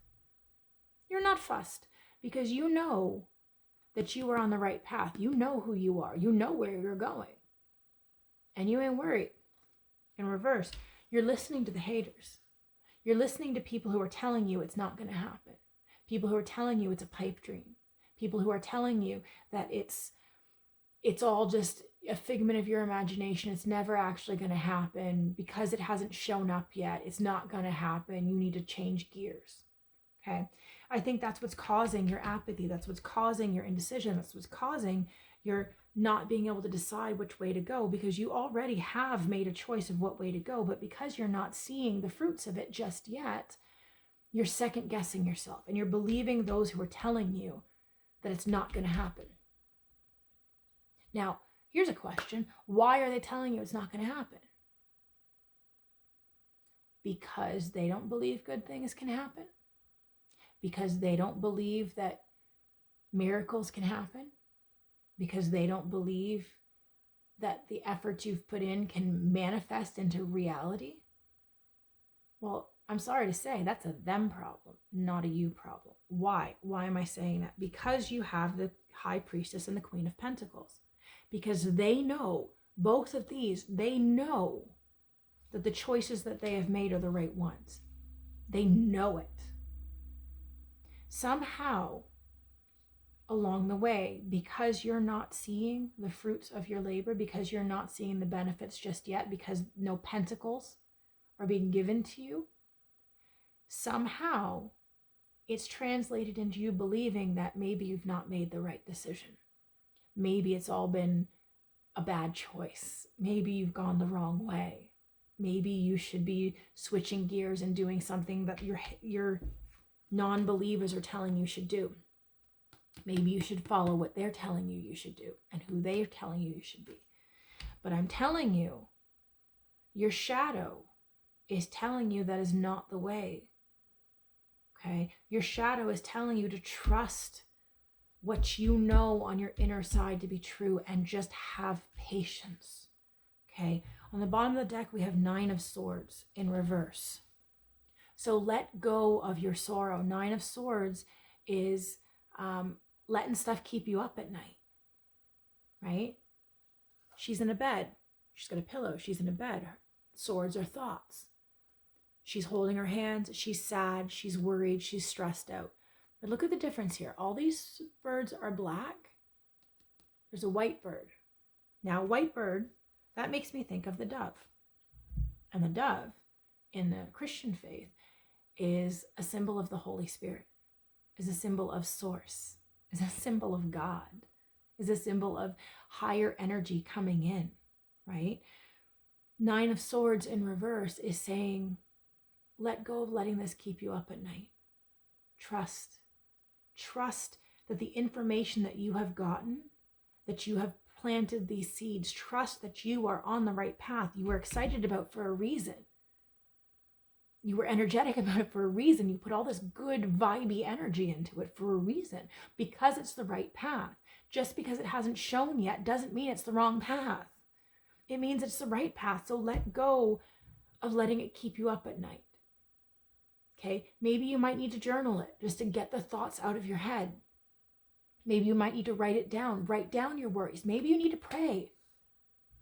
You're not fussed because you know that you are on the right path. You know who you are. You know where you're going. And you ain't worried. In reverse, you're listening to the haters. You're listening to people who are telling you it's not going to happen. People who are telling you it's a pipe dream. People who are telling you that it's all just a figment of your imagination. It's never actually going to happen because it hasn't shown up yet. It's not going to happen. You need to change gears. Okay? I think that's what's causing your apathy. That's what's causing your indecision. That's what's causing your not being able to decide which way to go, because you already have made a choice of what way to go, but because you're not seeing the fruits of it just yet, you're second guessing yourself and you're believing those who are telling you that it's not going to happen. Now, here's a question. Why are they telling you it's not going to happen? Because they don't believe good things can happen? Because they don't believe that miracles can happen? Because they don't believe that the efforts you've put in can manifest into reality? Well, I'm sorry to say, that's a them problem, not a you problem. Why? Why am I saying that? Because you have the High Priestess and the Queen of Pentacles. Because they know, both of these, they know that the choices that they have made are the right ones. They know it. Somehow, along the way, because you're not seeing the fruits of your labor, because you're not seeing the benefits just yet, because no pentacles are being given to you, somehow it's translated into you believing that maybe you've not made the right decision. Maybe it's all been a bad choice. Maybe you've gone the wrong way. Maybe you should be switching gears and doing something that your non-believers are telling you should do. Maybe you should follow what they're telling you should do and who they're telling you should be. But I'm telling you, your shadow is telling you that is not the way. Okay? Your shadow is telling you to trust what you know on your inner side to be true, and just have patience. Okay, on the bottom of the deck, we have 9 of Swords in reverse. So let go of your sorrow. 9 of Swords is letting stuff keep you up at night, right? She's in a bed. She's got a pillow. She's in a bed. Swords are thoughts. She's holding her hands. She's sad. She's worried. She's stressed out. But look at the difference here. All these birds are black. There's a white bird. Now, white bird, that makes me think of the dove. And the dove, in the Christian faith, is a symbol of the Holy Spirit, is a symbol of source, is a symbol of God, is a symbol of higher energy coming in, right? 9 of Swords in reverse is saying, let go of letting this keep you up at night. Trust that the information that you have gotten, that you have planted these seeds, trust that you are on the right path. You were excited about for a reason. You were energetic about it for a reason. You put all this good vibey energy into it for a reason, because it's the right path. Just because it hasn't shown yet doesn't mean it's the wrong path. It means it's the right path. So let go of letting it keep you up at night. Okay, maybe you might need to journal it just to get the thoughts out of your head. Maybe you might need to write it down. Write down your worries. Maybe you need to pray.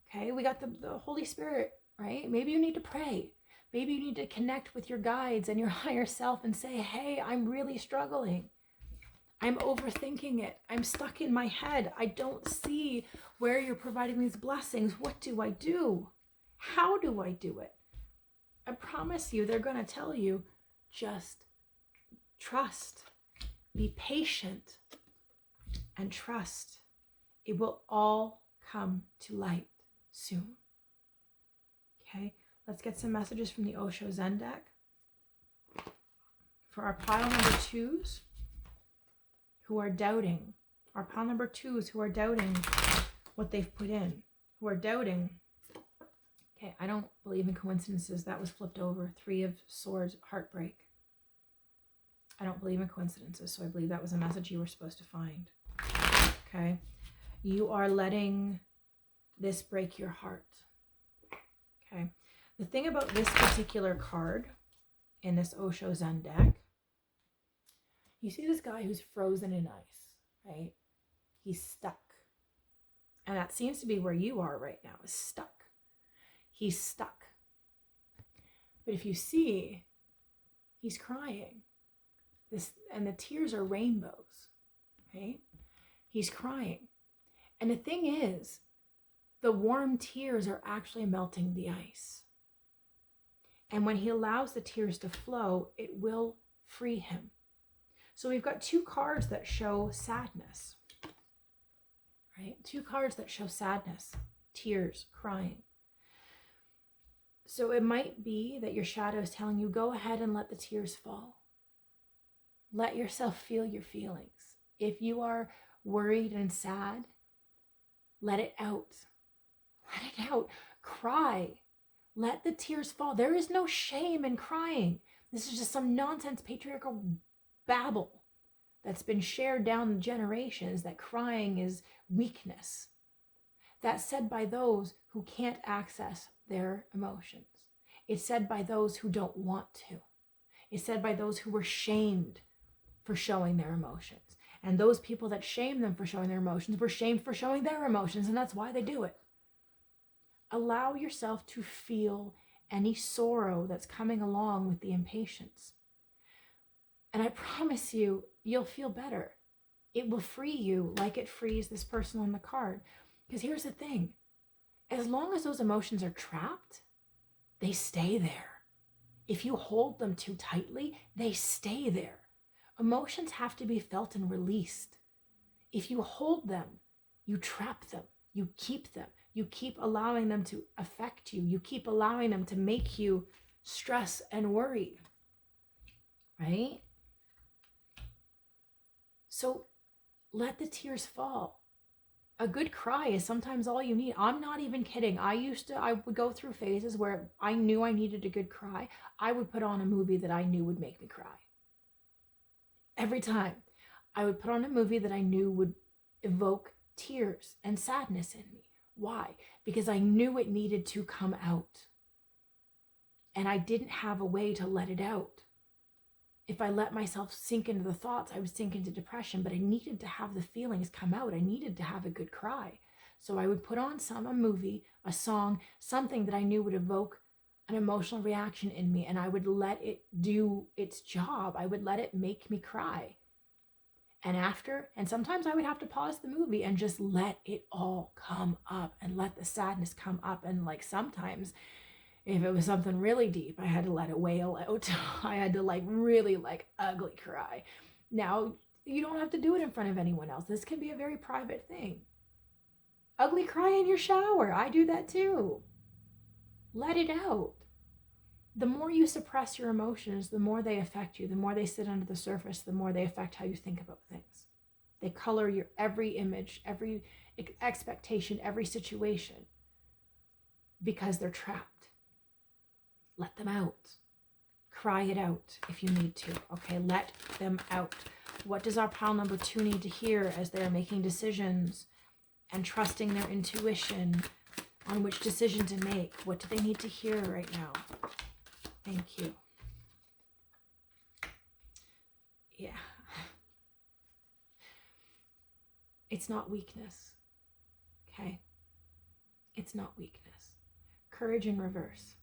Okay, we got the Holy Spirit, right? Maybe you need to pray. Maybe you need to connect with your guides and your higher self and say, hey, I'm really struggling. I'm overthinking it. I'm stuck in my head. I don't see where you're providing these blessings. What do I do? How do I do it? I promise you, they're going to tell you, just trust, be patient, and trust. It will all come to light soon. Okay, let's get some messages from the Osho Zen deck. For our pile number 2s who are doubting, our pile number 2s who are doubting what they've put in, who are doubting. Okay, I don't believe in coincidences. That was flipped over. 3 of Swords, heartbreak. I don't believe in coincidences, so I believe that was a message you were supposed to find. Okay, you are letting this break your heart. Okay, the thing about this particular card in this Osho Zen deck, you see this guy who's frozen in ice, right? He's stuck. And that seems to be where you are right now, is stuck. He's stuck. But if you see, he's crying. And the tears are rainbows, right? He's crying. And the thing is, the warm tears are actually melting the ice. And when he allows the tears to flow, it will free him. So we've got 2 cards that show sadness, right? 2 cards that show sadness, tears, crying. So it might be that your shadow is telling you, go ahead and let the tears fall. Let yourself feel your feelings. If you are worried and sad, let it out. Let it out. Cry. Let the tears fall. There is no shame in crying. This is just some nonsense patriarchal babble that's been shared down the generations, that crying is weakness. That's said by those who can't access their emotions. It's said by those who don't want to. It's said by those who were shamed for showing their emotions. And those people that shame them for showing their emotions were shamed for showing their emotions, and that's why they do it. Allow yourself to feel any sorrow that's coming along with the impatience. And I promise you, you'll feel better. It will free you like it frees this person on the card. Because here's the thing. As long as those emotions are trapped, they stay there. If you hold them too tightly, they stay there. Emotions have to be felt and released. If you hold them, you trap them, you keep them, you keep allowing them to affect you, you keep allowing them to make you stress and worry, right? So let the tears fall. A good cry is sometimes all you need. I'm not even kidding. I would go through phases where I knew I needed a good cry. I would put on a movie that I knew would make me cry. Every time. I would put on a movie that I knew would evoke tears and sadness in me. Why? Because I knew it needed to come out. And I didn't have a way to let it out. If I let myself sink into the thoughts, I would sink into depression, but I needed to have the feelings come out. I needed to have a good cry. So I would put on a movie, a song, something that I knew would evoke an emotional reaction in me, and I would let it do its job. I would let it make me cry. And sometimes I would have to pause the movie and just let it all come up and let the sadness come up. And like sometimes, if it was something really deep, I had to let it wail out. I had to really ugly cry. Now, you don't have to do it in front of anyone else. This can be a very private thing. Ugly cry in your shower. I do that too. Let it out. The more you suppress your emotions, the more they affect you. The more they sit under the surface, the more they affect how you think about things. They color your every image, every expectation, every situation, because they're trapped. Let them out. Cry it out if you need to. Okay, let them out. What does our pile number 2 need to hear as they're making decisions and trusting their intuition on which decision to make? What do they need to hear right now? Thank you. Yeah. It's not weakness. Okay? It's not weakness. Courage in reverse.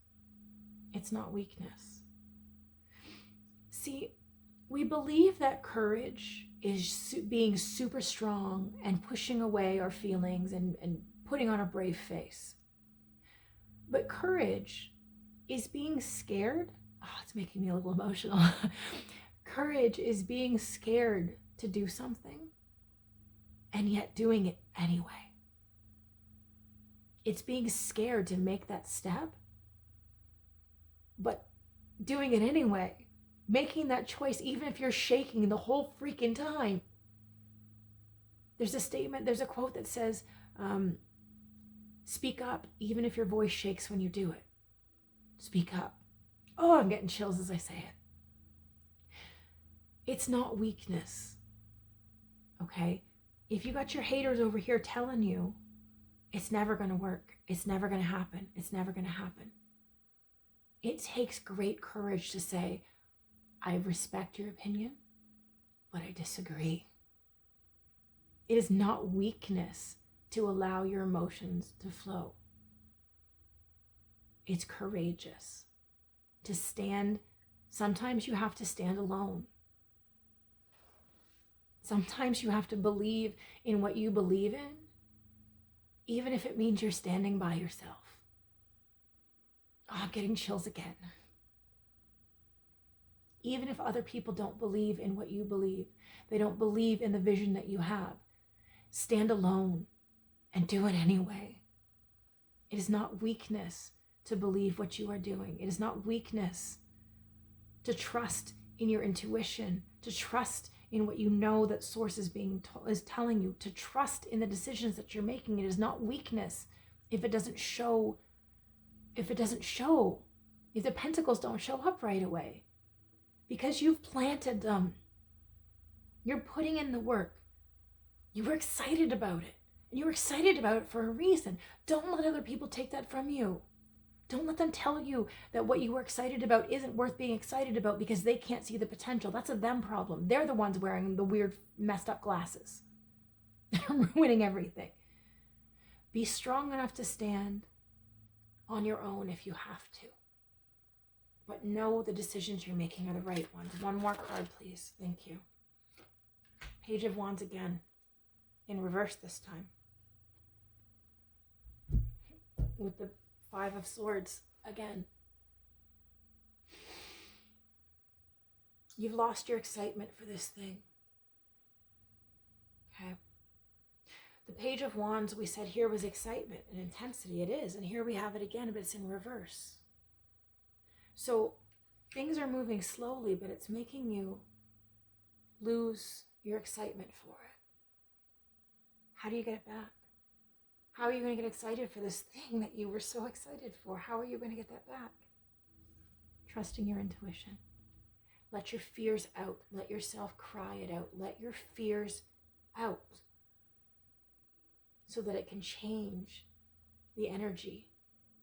It's not weakness. See, we believe that courage is being super strong and pushing away our feelings and putting on a brave face. But courage is being scared. Oh, it's making me a little emotional. Courage is being scared to do something and yet doing it anyway. It's being scared to make that step, but doing it anyway. Making that choice even if you're shaking the whole freaking time. There's a quote that says, speak up even if your voice shakes when you do it. Speak up. Oh, I'm getting chills as I say it. It's not weakness. Okay? If you got your haters over here telling you it's never going to work, it's never going to happen, it's never going to happen, it takes great courage to say, I respect your opinion, but I disagree. It is not weakness to allow your emotions to flow. It's courageous to stand. Sometimes you have to stand alone. Sometimes you have to believe in what you believe in, even if it means you're standing by yourself. Oh, I'm getting chills again. Even if other people don't believe in what you believe, they don't believe in the vision that you have, stand alone and do it anyway. It is not weakness to believe what you are doing. It is not weakness to trust in your intuition, to trust in what you know that source is telling you, to trust in the decisions that you're making. It is not weakness if it doesn't show, if the pentacles don't show up right away. Because you've planted them. You're putting in the work. You were excited about it. And you were excited about it for a reason. Don't let other people take that from you. Don't let them tell you that what you were excited about isn't worth being excited about because they can't see the potential. That's a them problem. They're the ones wearing the weird, messed up glasses. They're ruining everything. Be strong enough to stand on your own if you have to. But know the decisions you're making are the right ones. One more card, please. Thank you. Page of Wands again. In reverse this time. With the 5 of Swords again. You've lost your excitement for this thing. Okay. The Page of Wands we said here was excitement and intensity. It is. And here we have it again, but it's in reverse. So things are moving slowly, but it's making you lose your excitement for it. How do you get it back? How are you going to get excited for this thing that you were so excited for? How are you going to get that back? Trusting your intuition. Let your fears out. Let yourself cry it out. Let your fears out so that it can change the energy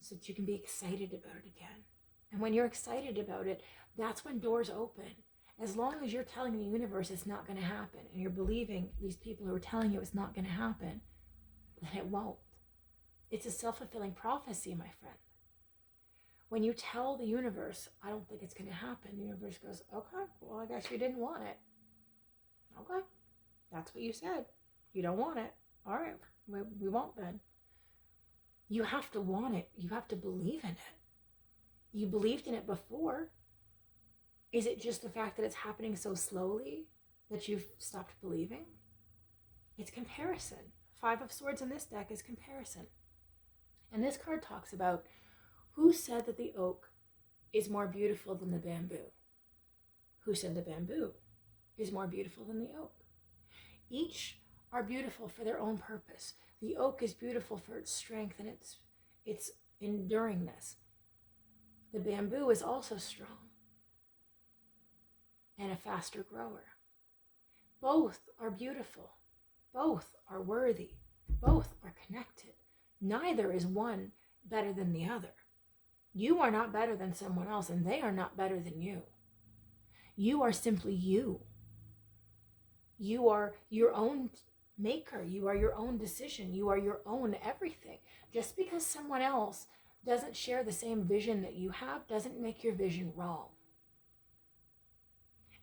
so that you can be excited about it again. And when you're excited about it, that's when doors open. As long as you're telling the universe it's not going to happen and you're believing these people who are telling you it's not going to happen, then it won't. It's a self-fulfilling prophecy, my friend. When you tell the universe, I don't think it's going to happen, the universe goes, okay, well, I guess you didn't want it. Okay, that's what you said. You don't want it. All right, we won't then. You have to want it. You have to believe in it. You believed in it before. Is it just the fact that it's happening so slowly that you've stopped believing? It's comparison. 5 of Swords in this deck is comparison. And this card talks about who said that the oak is more beautiful than the bamboo? Who said the bamboo is more beautiful than the oak? Each are beautiful for their own purpose. The oak is beautiful for its strength and its enduringness. The bamboo is also strong and a faster grower. Both are beautiful. Both are worthy. Both are connected. Neither is one better than the other. You are not better than someone else, and they are not better than you. You are simply you. You are your own maker. You are your own decision. You are your own everything. Just because someone else doesn't share the same vision that you have doesn't make your vision wrong.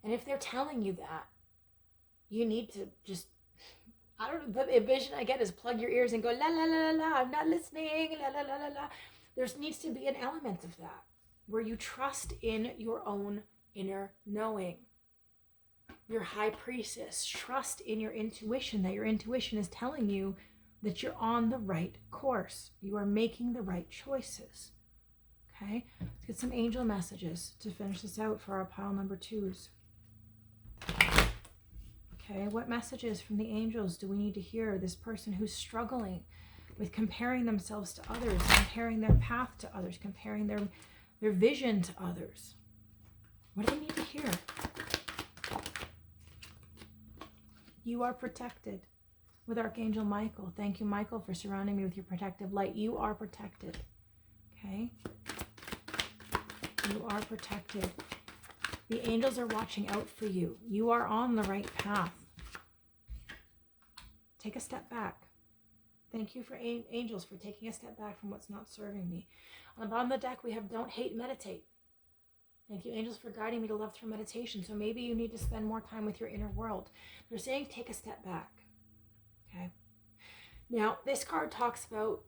And if they're telling you that, you need to just, I don't know, the vision I get is plug your ears and go, la, la, la, la, la, I'm not listening, la, la, la, la, la. There needs to be an element of that, where you trust in your own inner knowing. Your high priestess, trust in your intuition, that your intuition is telling you that you're on the right course. You are making the right choices. Okay, let's get some angel messages to finish this out for our pile number 2s. Okay, what messages from the angels do we need to hear? This person who's struggling with comparing themselves to others, comparing their path to others, comparing their vision to others. What do they need to hear? You are protected with Archangel Michael. Thank you, Michael, for surrounding me with your protective light. You are protected. Okay? You are protected. The angels are watching out for you. You are on the right path. Take a step back. Thank you for angels for taking a step back from what's not serving me. On the bottom of the deck, we have don't hate, meditate. Thank you, angels, for guiding me to love through meditation. So maybe you need to spend more time with your inner world. They're saying take a step back. Okay. Now, this card talks about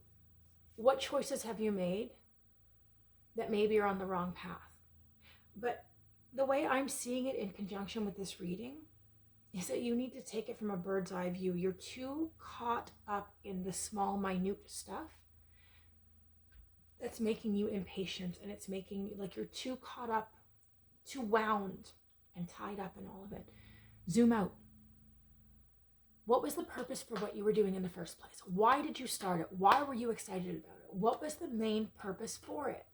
what choices have you made that maybe are on the wrong path. But the way I'm seeing it in conjunction with this reading is that you need to take it from a bird's eye view. You're too caught up in the small, minute stuff that's making you impatient, and it's making like you're too caught up, too wound and tied up in all of it. Zoom out. What was the purpose for what you were doing in the first place? Why did you start it? Why were you excited about it? What was the main purpose for it?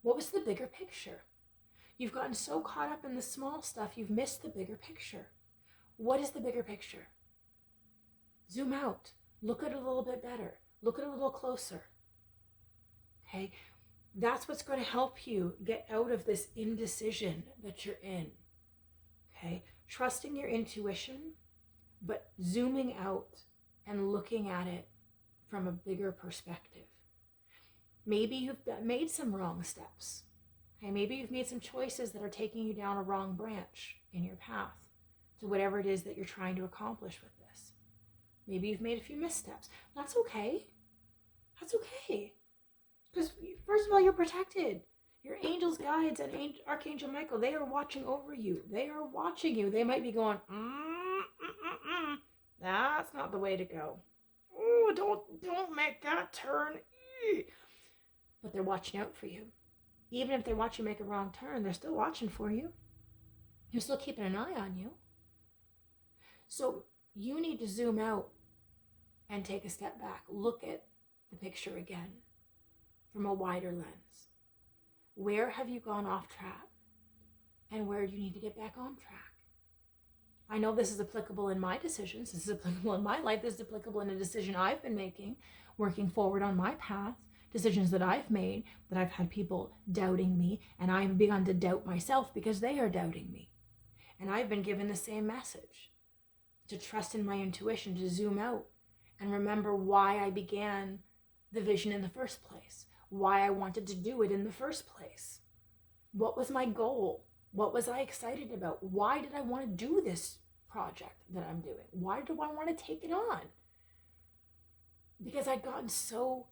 What was the bigger picture? You've gotten so caught up in the small stuff, you've missed the bigger picture. What is the bigger picture? Zoom out. Look at it a little bit better. Look at it a little closer. Okay? That's what's going to help you get out of this indecision that you're in. Okay? Trusting your intuition, but zooming out and looking at it from a bigger perspective. Maybe you've made some wrong steps. Okay? Maybe you've made some choices that are taking you down a wrong branch in your path to whatever it is that you're trying to accomplish with this. Maybe you've made a few missteps. That's okay. That's okay. Because first of all, you're protected. Your angels, guides, and Archangel Michael, they are watching over you. They are watching you. They might be going, that's not the way to go. Oh, don't make that turn. But they're watching out for you. Even if they watch you make a wrong turn, they're still watching for you. They're still keeping an eye on you. So you need to zoom out and take a step back. Look at the picture again from a wider lens. Where have you gone off track? And where do you need to get back on track? I know this is applicable in my decisions. This is applicable in my life. This is applicable in a decision I've been making, working forward on my path, decisions that I've made, that I've had people doubting me, and I've begun to doubt myself because they are doubting me. And I've been given the same message, to trust in my intuition, to zoom out and remember why I began the vision in the first place, why I wanted to do it in the first place. What was my goal? What was I excited about? Why did I want to do this project that I'm doing? Why do I want to take it on? Because I'd gotten so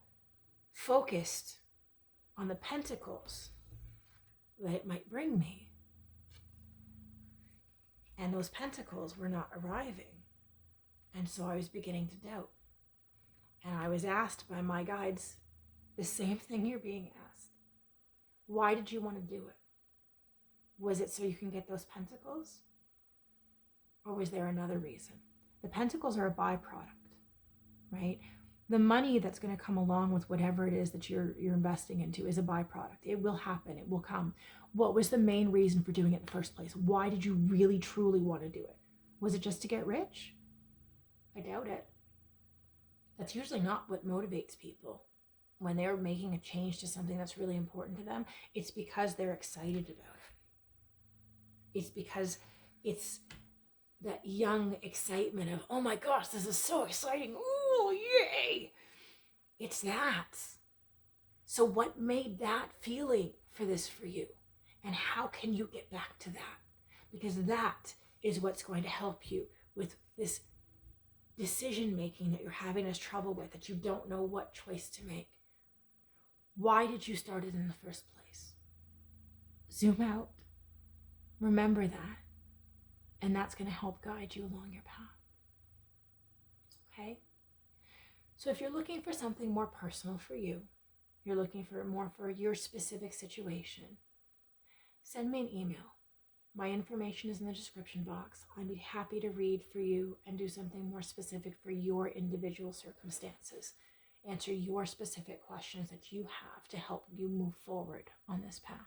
focused on the pentacles that it might bring me. And those pentacles were not arriving. And so I was beginning to doubt. And I was asked by my guides the same thing you're being asked. Why did you want to do it? Was it so you can get those pentacles? Or was there another reason? The pentacles are a byproduct, right? The money that's going to come along with whatever it is that you're investing into is a byproduct. It will happen. It will come. What was the main reason for doing it in the first place? Why did you really, truly want to do it? Was it just to get rich? I doubt it. That's usually not what motivates people. When they're making a change to something that's really important to them, it's because they're excited about it. It's because it's that young excitement of, oh my gosh, this is so exciting. Oh, yay. It's that. So what made that feeling for this for you? And how can you get back to that? Because that is what's going to help you with this decision making that you're having this trouble with, that you don't know what choice to make. Why did you start it in the first place? Zoom out. Remember that. And that's going to help guide you along your path. Okay? So if you're looking for something more personal for you, you're looking for more for your specific situation, send me an email. My information is in the description box. I'd be happy to read for you and do something more specific for your individual circumstances. Answer your specific questions that you have to help you move forward on this path.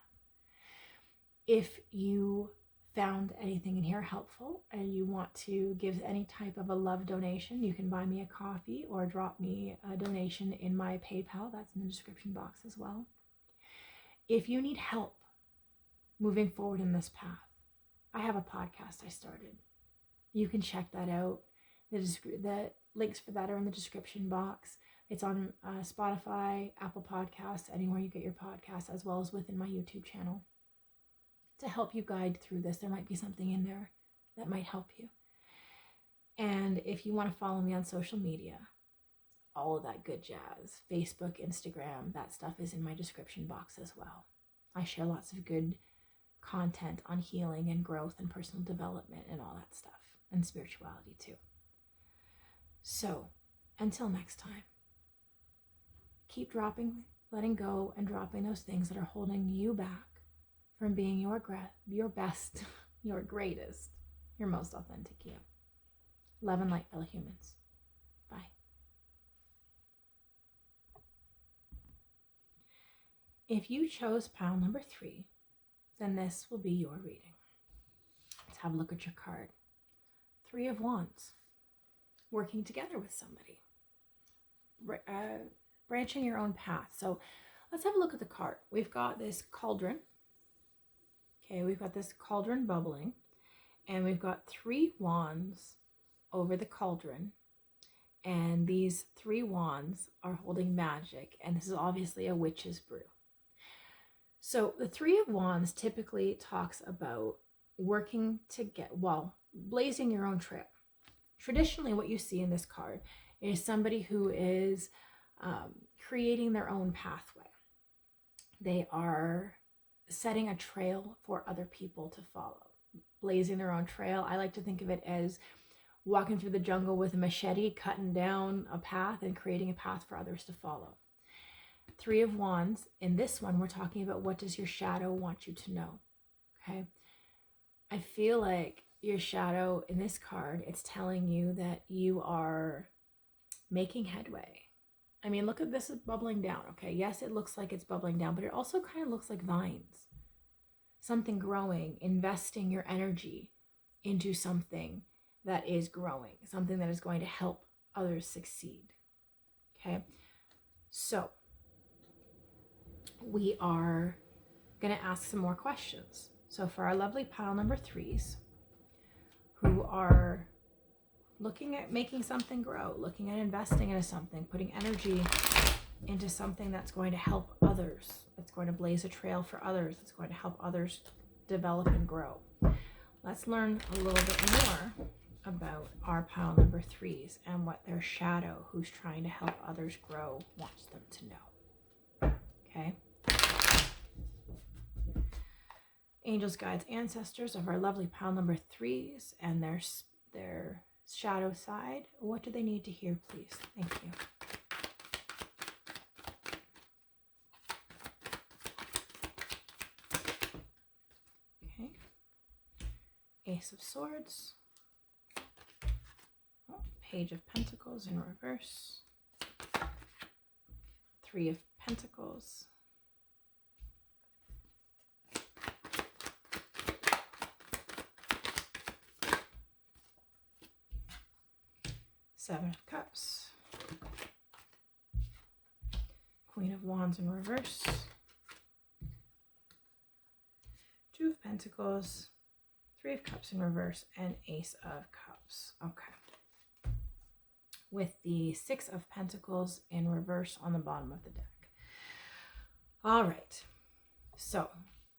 If you found anything in here helpful and you want to give any type of a love donation, you can buy me a coffee or drop me a donation in my PayPal. That's in the description box as well. If you need help moving forward in this path, I have a podcast I started. You can check that out. The links for that are in the description box. It's on Spotify, Apple Podcasts, anywhere you get your podcasts, as well as within my YouTube channel. To help you guide through this, there might be something in there that might help you. And if you want to follow me on social media, all of that good jazz, Facebook, Instagram, that stuff is in my description box as well. I share lots of good content on healing and growth and personal development and all that stuff, and spirituality too. So until next time, keep letting go and dropping those things that are holding you back from being your best, your greatest, your most authentic you. Love and light, fellow humans. Bye. If you chose pile number 3, then this will be your reading. Let's have a look at your card. 3 of Wands. Working together with somebody. Branching your own path. So let's have a look at the card. We've got this cauldron. Okay, we've got this cauldron bubbling. And we've got 3 wands over the cauldron. And these 3 wands are holding magic. And this is obviously a witch's brew. So the 3 of Wands typically talks about working to blazing your own trail. Traditionally, what you see in this card is somebody who is creating their own pathway. They are setting a trail for other people to follow, blazing their own trail. I like to think of it as walking through the jungle with a machete, cutting down a path and creating a path for others to follow. 3 of Wands. In this one, we're talking about what does your shadow want you to know, okay? I feel like your shadow in this card, it's telling you that you are making headway. I mean, look at this bubbling down, okay? Yes, it looks like it's bubbling down, but it also kind of looks like vines. something growing, investing your energy into something that is growing, something that is going to help others succeed. Okay, so we are going to ask some more questions. So for our lovely pile number 3s who are looking at making something grow, looking at investing into something, putting energy into something that's going to help others, that's going to blaze a trail for others, that's going to help others develop and grow. Let's learn a little bit more about our pile number 3s and what their shadow, who's trying to help others grow, wants them to know. Okay? Angels, guides, ancestors of our lovely pile number 3s and their shadow side, what do they need to hear, please? Thank you. Okay. Ace of Swords. Oh, Page of Pentacles in reverse. 3 of Pentacles. Seven of Cups. Queen of Wands in reverse. 2 of Pentacles. 3 of Cups in reverse. And Ace of Cups. Okay. With the 6 of Pentacles in reverse on the bottom of the deck. All right. So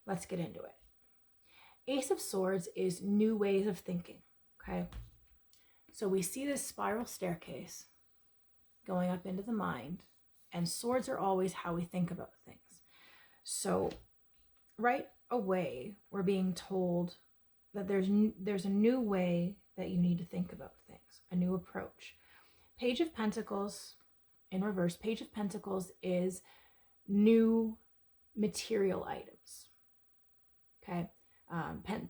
let's get into it. Ace of Swords is new ways of thinking. Okay. So we see this spiral staircase going up into the mind, and swords are always how we think about things. So right away, we're being told that there's a new way that you need to think about things, a new approach. Page of Pentacles in reverse. Page of Pentacles is new material items. Okay.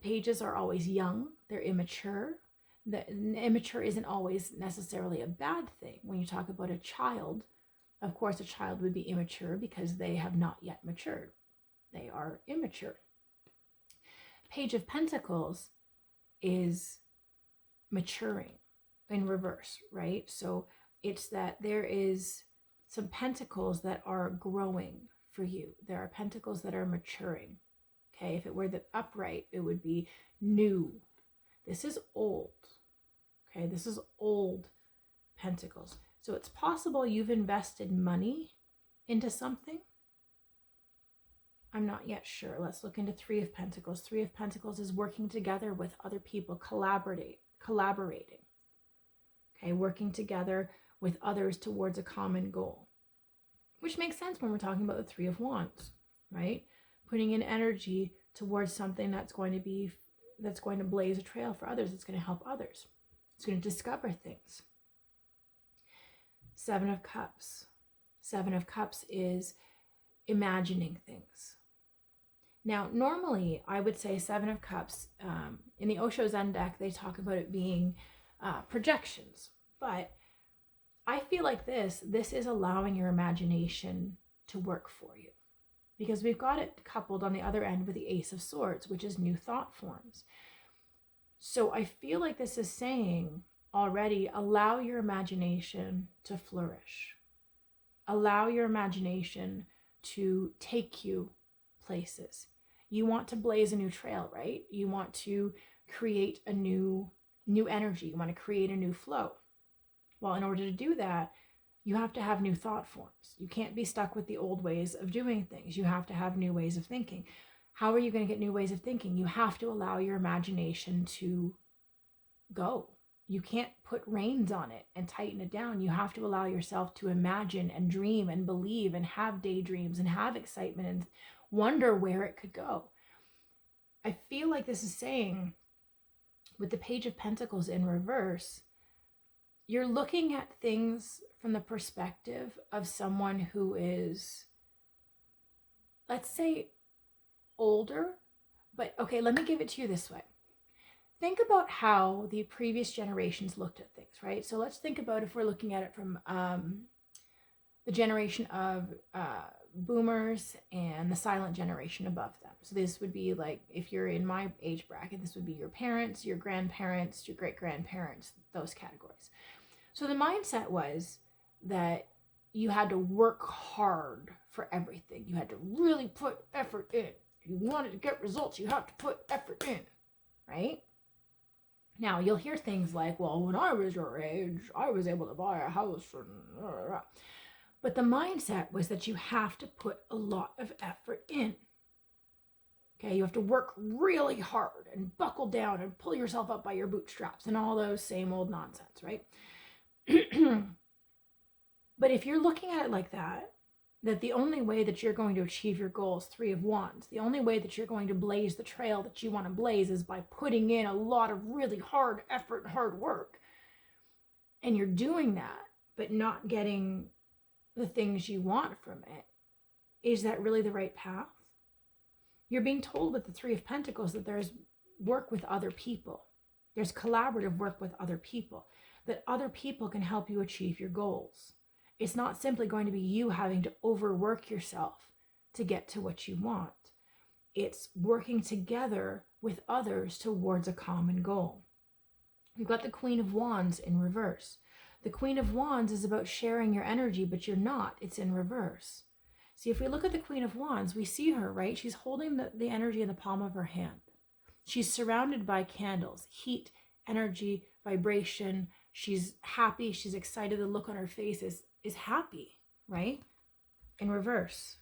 Pages are always young. They're immature. The immature isn't always necessarily a bad thing. When you talk about a child, of course, a child would be immature because they have not yet matured. They are immature. Page of Pentacles is maturing in reverse, right? So it's that there is some pentacles that are growing for you. There are pentacles that are maturing. Okay, if it were the upright, it would be new. This is old. Okay, this is old pentacles. So it's possible you've invested money into something. I'm not yet sure. Let's look into 3 of Pentacles. 3 of Pentacles is working together with other people, collaborating. Okay, working together with others towards a common goal. Which makes sense when we're talking about the 3 of Wands, right? Putting in energy towards something that's going to blaze a trail for others. It's going to help others. It's going to discover things. 7 of Cups. 7 of Cups is imagining things. Now, normally, I would say 7 of Cups, in the Osho Zen deck, they talk about it being projections. But I feel like this is allowing your imagination to work for you. Because we've got it coupled on the other end with the Ace of Swords, which is new thought forms. So I feel like this is saying already, allow your imagination to flourish. Allow your imagination to take you places. You want to blaze a new trail, right? You want to create a new energy. You want to create a new flow. Well, in order to do that, you have to have new thought forms. You can't be stuck with the old ways of doing things. You have to have new ways of thinking. How are you going to get new ways of thinking? You have to allow your imagination to go. You can't put reins on it and tighten it down. You have to allow yourself to imagine and dream and believe and have daydreams and have excitement and wonder where it could go. I feel like this is saying, with the Page of Pentacles in reverse, you're looking at things from the perspective of someone who is, let's say, older. But okay, let me give it to you this way. Think about how the previous generations looked at things, right? So let's think about if we're looking at it from the generation of boomers and the silent generation above them. So this would be like, if you're in my age bracket, this would be your parents, your grandparents, your great-grandparents, those categories. So the mindset was that you had to work hard for everything. You had to really put effort in. If you wanted to get results, you have to put effort in, right? Now, you'll hear things like, well, when I was your age, I was able to buy a house for... But the mindset was that you have to put a lot of effort in. Okay, you have to work really hard and buckle down and pull yourself up by your bootstraps and all those same old nonsense, right? But if you're looking at it like that the only way that you're going to achieve your goals, Three of Wands, the only way that you're going to blaze the trail that you want to blaze is by putting in a lot of really hard effort and hard work, and you're doing that, but not getting the things you want from it, is that really the right path? You're being told with the Three of Pentacles that there's work with other people. There's collaborative work with other people, that other people can help you achieve your goals. It's not simply going to be you having to overwork yourself to get to what you want. It's working together with others towards a common goal. You've got the Queen of Wands in reverse. The Queen of Wands is about sharing your energy, but you're not. It's in reverse. See, if we look at the Queen of Wands, we see her, right? She's holding the energy in the palm of her hand. She's surrounded by candles, heat, energy, vibration. She's happy. She's excited. The look on her face is happy, right? In reverse.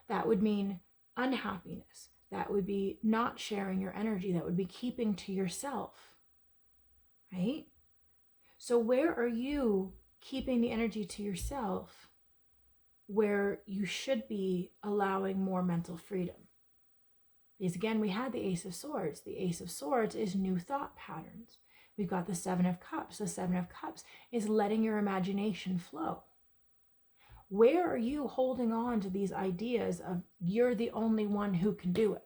That would mean unhappiness. That would be not sharing your energy. That would be keeping to yourself, right? So where are you keeping the energy to yourself where you should be allowing more mental freedom? Because again, we had the Ace of Swords. The Ace of Swords is new thought patterns. We've got the Seven of Cups. The Seven of Cups is letting your imagination flow. Where are you holding on to these ideas of you're the only one who can do it?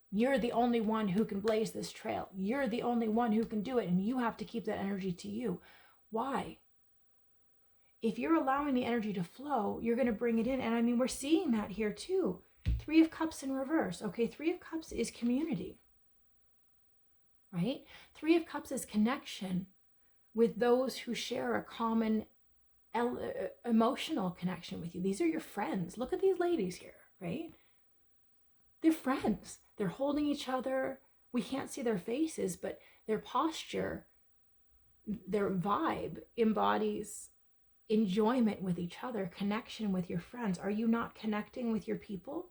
You're the only one who can blaze this trail. You're the only one who can do it, and you have to keep that energy to you. Why? If you're allowing the energy to flow, you're going to bring it in. And I mean, we're seeing that here too. Three of Cups in reverse. Okay, Three of Cups is community, right? Three of Cups is connection with those who share a common emotional connection with you. These are your friends. Look at these ladies here, right? They're friends. They're holding each other. We can't see their faces, but their posture, their vibe embodies enjoyment with each other, connection with your friends. Are you not connecting with your people?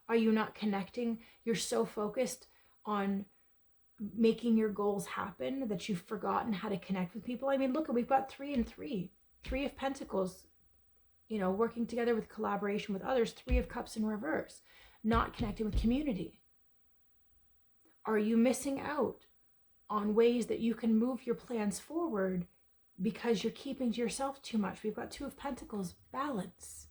Are you not connecting? You're so focused on making your goals happen that you've forgotten how to connect with people. I mean, look, we've got 3 and 3. Three of Pentacles, working together with collaboration with others. Three of Cups in reverse, not connecting with community. Are you missing out on ways that you can move your plans forward because you're keeping to yourself too much? We've got Two of Pentacles, balance.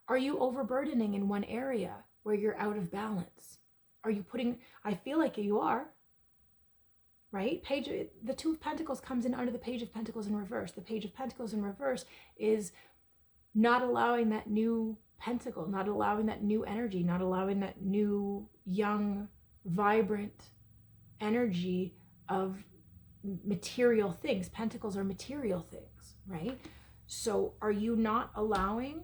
Are you overburdening in one area where you're out of balance? Are you I feel like you are, right? The Two of Pentacles comes in under the Page of Pentacles in reverse. The Page of Pentacles in reverse is not allowing that new pentacle, not allowing that new energy, not allowing that new, young, vibrant energy of material things. Pentacles are material things, right? So are you not allowing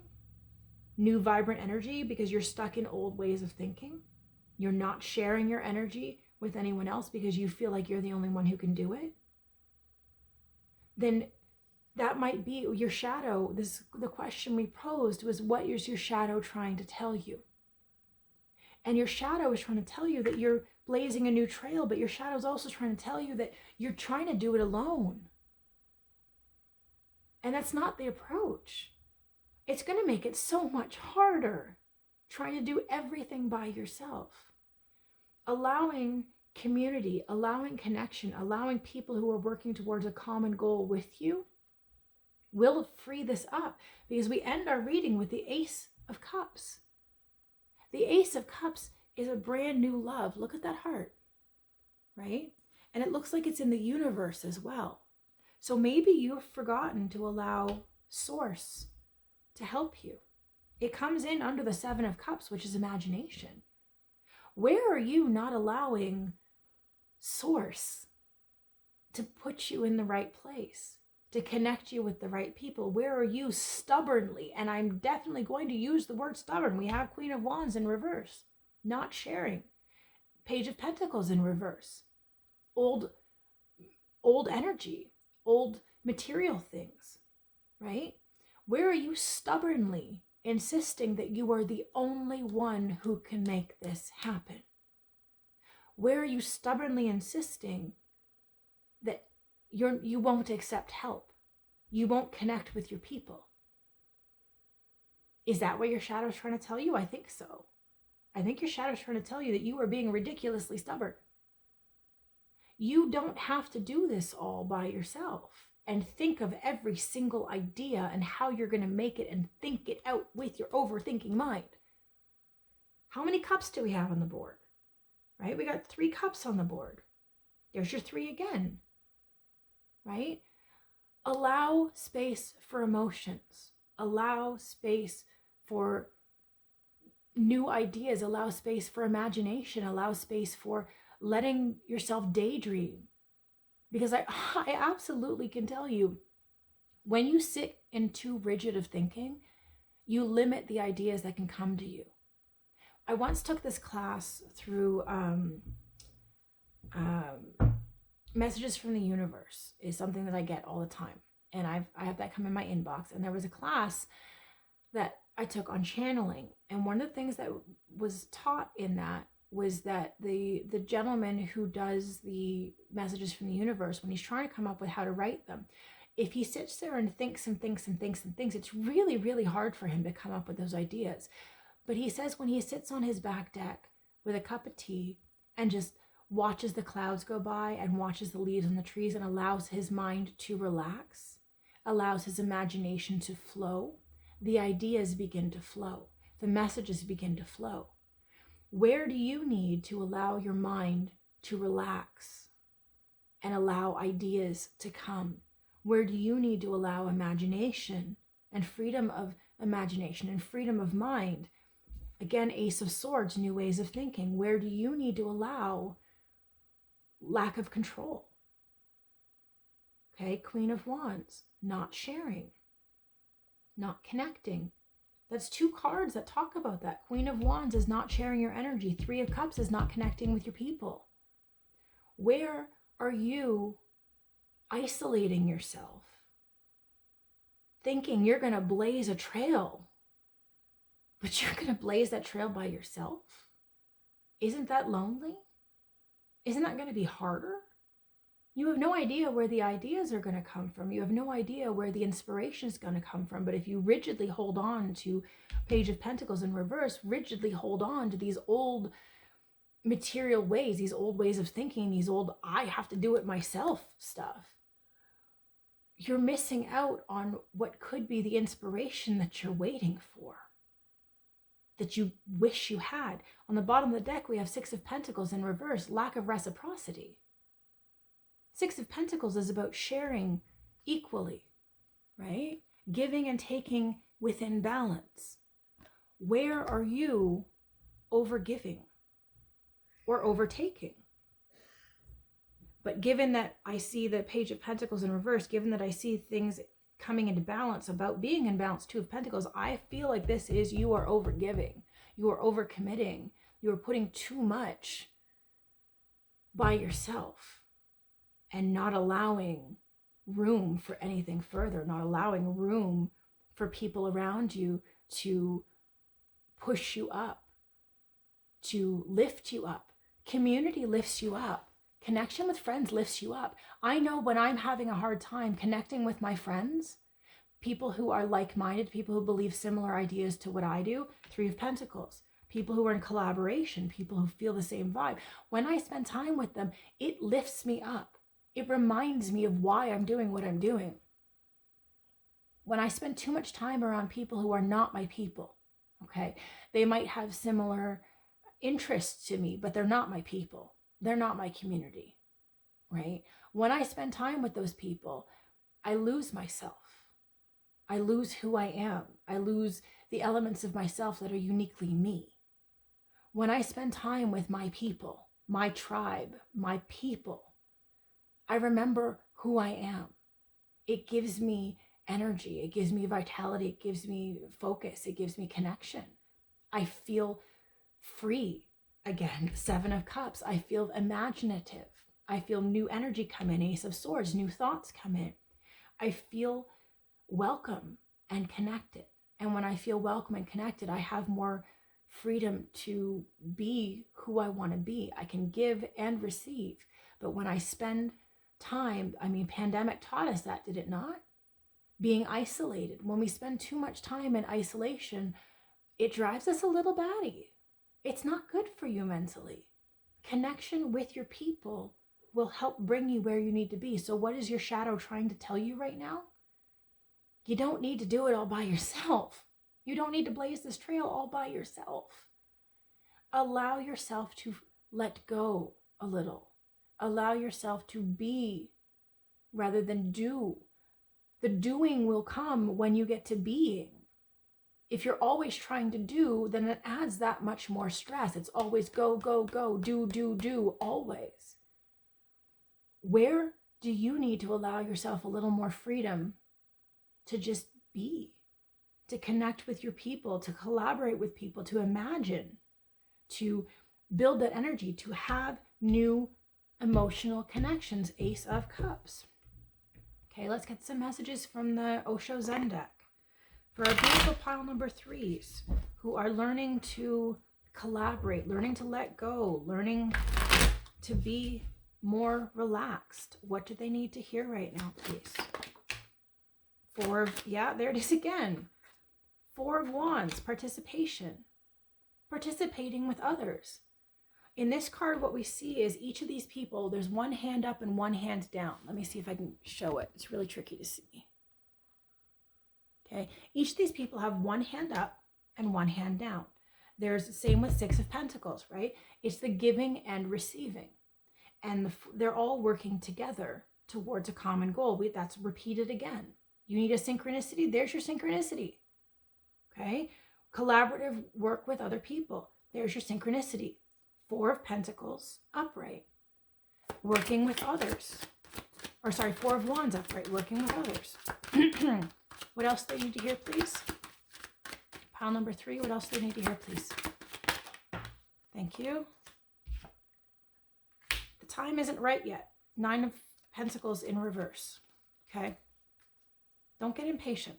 new, vibrant energy because you're stuck in old ways of thinking? You're not sharing your energy with anyone else because you feel like you're the only one who can do it? Then that might be your shadow. The question we posed was, what is your shadow trying to tell you? And your shadow is trying to tell you that you're blazing a new trail, but your shadow is also trying to tell you that you're trying to do it alone. And that's not the approach. It's going to make it so much harder trying to do everything by yourself. Allowing community, allowing connection, allowing people who are working towards a common goal with you will free this up, because we end our reading with the Ace of Cups. The Ace of Cups is a brand new love. Look at that heart, right? And it looks like it's in the universe as well. So maybe you've forgotten to allow Source to help you. It comes in under the Seven of Cups, which is imagination. Where are you not allowing Source to put you in the right place, to connect you with the right people? Where are you stubbornly, and I'm definitely going to use the word stubborn. We have Queen of Wands in reverse, not sharing. Page of Pentacles in reverse. Old energy, old material things, right? Where are you stubbornly insisting that you are the only one who can make this happen? Where are you stubbornly insisting that you won't accept help? You won't connect with your people? Is that what your shadow's trying to tell you? I think so. I think your shadow's trying to tell you that you are being ridiculously stubborn. You don't have to do this all by yourself and think of every single idea and how you're going to make it and think it out with your overthinking mind. How many cups do we have on the board? Right? We got 3 cups on the board. There's your 3 again. Right? Allow space for emotions. Allow space for new ideas. Allow space for imagination. Allow space for letting yourself daydream. Because I absolutely can tell you, when you sit in too rigid of thinking, you limit the ideas that can come to you. I once took this class through Messages from the Universe, is something that I get all the time. And I have that come in my inbox. And there was a class that I took on channeling. And one of the things that was taught in that was that the gentleman who does the Messages from the Universe, when he's trying to come up with how to write them, if he sits there and thinks and thinks and thinks and thinks, it's really, really hard for him to come up with those ideas. But he says when he sits on his back deck with a cup of tea and just watches the clouds go by and watches the leaves on the trees and allows his mind to relax, allows his imagination to flow, the ideas begin to flow. The messages begin to flow. Where do you need to allow your mind to relax and allow ideas to come? Where do you need to allow imagination and freedom of imagination and freedom of mind? Again, Ace of Swords, new ways of thinking. Where do you need to allow lack of control? Okay, Queen of Wands, not sharing, not connecting. That's 2 cards that talk about that. Queen of Wands is not sharing your energy. 3 of Cups is not connecting with your people. Where are you isolating yourself, thinking you're going to blaze a trail, but you're going to blaze that trail by yourself? Isn't that lonely? Isn't that going to be harder? You have no idea where the ideas are going to come from. You have no idea where the inspiration is going to come from. But if you rigidly hold on to Page of Pentacles in reverse, rigidly hold on to these old material ways, these old ways of thinking, these old I have to do it myself stuff, you're missing out on what could be the inspiration that you're waiting for, that you wish you had. On the bottom of the deck, we have 6 of Pentacles in reverse, lack of reciprocity. 6 of Pentacles is about sharing equally, right? Giving and taking within balance. Where are you overgiving or overtaking? But given that I see the Page of Pentacles in reverse, given that I see things coming into balance, about being in balance, 2 of Pentacles, I feel like this is you are overgiving. You are overcommitting. You are putting too much by yourself and not allowing room for anything further, not allowing room for people around you to push you up, to lift you up. Community lifts you up. Connection with friends lifts you up. I know when I'm having a hard time connecting with my friends, people who are like-minded, people who believe similar ideas to what I do, 3 of Pentacles. People who are in collaboration, people who feel the same vibe. When I spend time with them, it lifts me up. It reminds me of why I'm doing what I'm doing. When I spend too much time around people who are not my people, okay, they might have similar interests to me, but they're not my people. They're not my community, right? When I spend time with those people, I lose myself. I lose who I am. I lose the elements of myself that are uniquely me. When I spend time with my people, my tribe, my people, I remember who I am. It gives me energy. It gives me vitality. It gives me focus. It gives me connection. I feel free again. 7 of Cups. I feel imaginative. I feel new energy come in. Ace of Swords. New thoughts come in. I feel welcome and connected. And when I feel welcome and connected, I have more freedom to be who I want to be. I can give and receive. But when I spend time, pandemic taught us that, did it not? Being isolated. When we spend too much time in isolation, it drives us a little batty. It's not good for you mentally. Connection with your people will help bring you where you need to be. So what is your shadow trying to tell you right now? You don't need to do it all by yourself. You don't need to blaze this trail all by yourself. Allow yourself to let go a little. Allow yourself to be rather than do. The doing will come when you get to being. If you're always trying to do, then it adds that much more stress. It's always go, go, go, do, always. Where do you need to allow yourself a little more freedom to just be, to connect with your people, to collaborate with people, to imagine, to build that energy, to have new emotional connections? Ace of Cups. Okay, let's get some messages from the Osho Zen deck for our beautiful pile number 3s who are learning to collaborate, learning to let go, learning to be more relaxed. What do they need to hear right now, please? There it is again. 4 of Wands, participation. Participating with others. In this card, what we see is each of these people, there's one hand up and one hand down. Let me see if I can show it. It's really tricky to see. Okay, each of these people have one hand up and one hand down. There's the same with 6 of Pentacles, right? It's the giving and receiving. And they're all working together towards a common goal. That's repeated again. You need a synchronicity. There's your synchronicity. Okay, collaborative work with other people. There's your synchronicity. 4 of Pentacles upright, working with others. 4 of Wands upright, working with others. What else do they need to hear, please? Pile number 3, what else do they need to hear, please? Thank you. The time isn't right yet. 9 of Pentacles in reverse. Okay? Don't get impatient.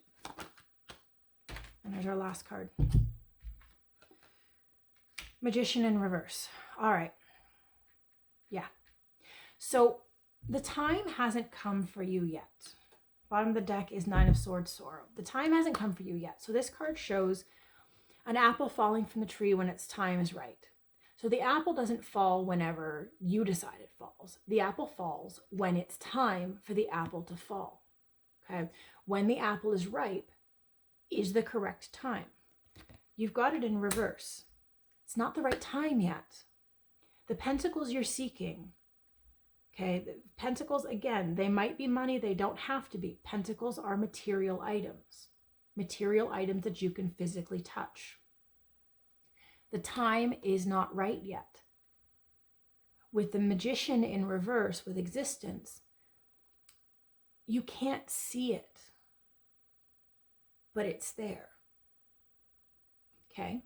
And there's our last card. Magician in reverse. All right. Yeah. So the time hasn't come for you yet. Bottom of the deck is 9 of Swords, sorrow. The time hasn't come for you yet. So this card shows an apple falling from the tree when its time is right. So the apple doesn't fall whenever you decide it falls. The apple falls when it's time for the apple to fall. Okay? When the apple is ripe is the correct time. You've got it in reverse. It's not the right time yet. The pentacles you're seeking, okay, the pentacles, again, they might be money, they don't have to be. Pentacles are material items that you can physically touch. The time is not right yet. With the Magician in reverse, with existence, you can't see it, but it's there. Okay?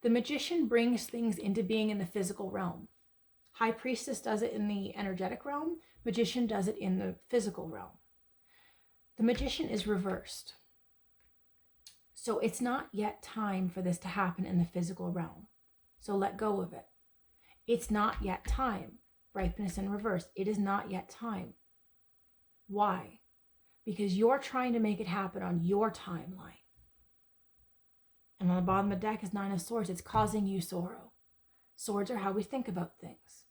The Magician brings things into being in the physical realm. High Priestess does it in the energetic realm. Magician does it in the physical realm. The Magician is reversed. So it's not yet time for this to happen in the physical realm. So let go of it. It's not yet time. Ripeness in reverse. It is not yet time. Why? Because you're trying to make it happen on your timeline. And on the bottom of the deck is 9 of Swords. It's causing you sorrow. Swords are how we think about things.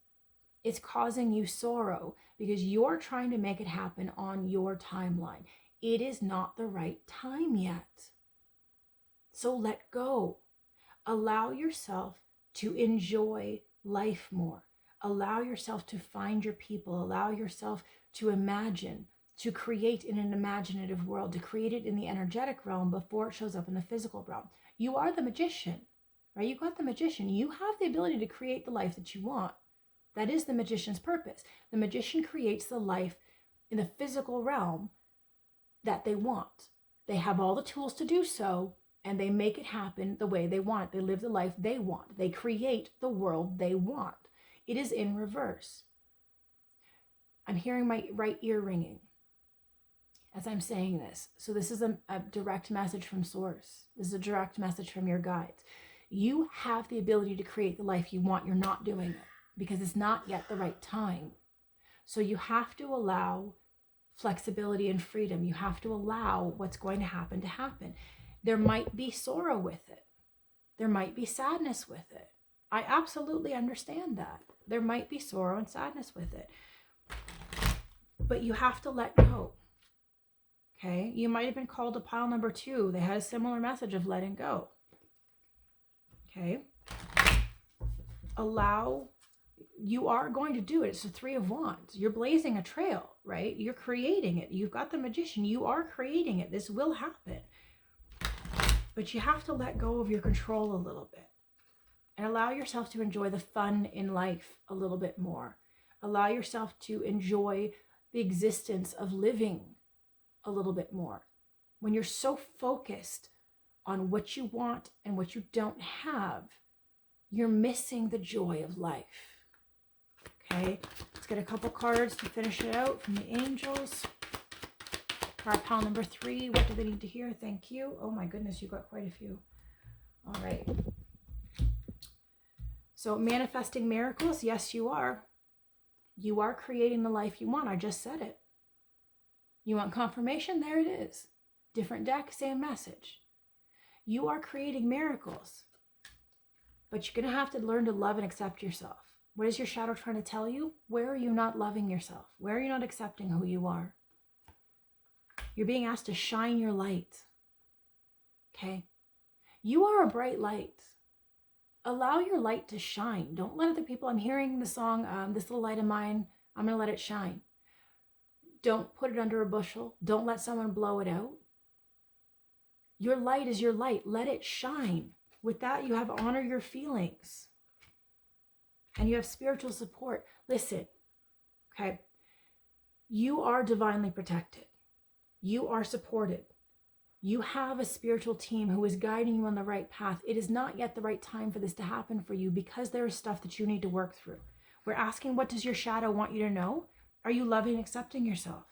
It's causing you sorrow because you're trying to make it happen on your timeline. It is not the right time yet. So let go. Allow yourself to enjoy life more. Allow yourself to find your people. Allow yourself to imagine, to create in an imaginative world, to create it in the energetic realm before it shows up in the physical realm. You are the magician, right? You got the magician. You have the ability to create the life that you want. That is the magician's purpose. The magician creates the life in the physical realm that they want. They have all the tools to do so, and they make it happen the way they want it. They live the life they want. They create the world they want. It is in reverse. I'm hearing my right ear ringing as I'm saying this. So this is a direct message from Source. This is a direct message from your guides. You have the ability to create the life you want. You're not doing it because it's not yet the right time. So you have to allow flexibility and freedom. You have to allow what's going to happen to happen. There might be sorrow with it. There might be sadness with it. I absolutely understand that. There might be sorrow and sadness with it. But you have to let go. Okay? You might have been called to pile number 2. They had a similar message of letting go. Okay? You are going to do it. It's the 3 of Wands. You're blazing a trail, right? You're creating it. You've got the magician. You are creating it. This will happen. But you have to let go of your control a little bit and allow yourself to enjoy the fun in life a little bit more. Allow yourself to enjoy the existence of living a little bit more. When you're so focused on what you want and what you don't have, you're missing the joy of life. Okay, let's get a couple cards to finish it out from the angels. Card pile number 3. What do they need to hear? Thank you. Oh my goodness, you got quite a few. All right. So manifesting miracles. Yes, you are. You are creating the life you want. I just said it. You want confirmation? There it is. Different deck, same message. You are creating miracles. But you're going to have to learn to love and accept yourself. What is your shadow trying to tell you? Where are you not loving yourself? Where are you not accepting who you are? You're being asked to shine your light. Okay? You are a bright light. Allow your light to shine. Don't let other people, I'm hearing the song, This Little Light of Mine, I'm going to let it shine. Don't put it under a bushel. Don't let someone blow it out. Your light is your light. Let it shine. With that, you have honor your feelings. And you have spiritual support. Listen, okay? You are divinely protected. You are supported. You have a spiritual team who is guiding you on the right path. It is not yet the right time for this to happen for you because there is stuff that you need to work through. We're asking, what does your shadow want you to know? Are you loving and accepting yourself?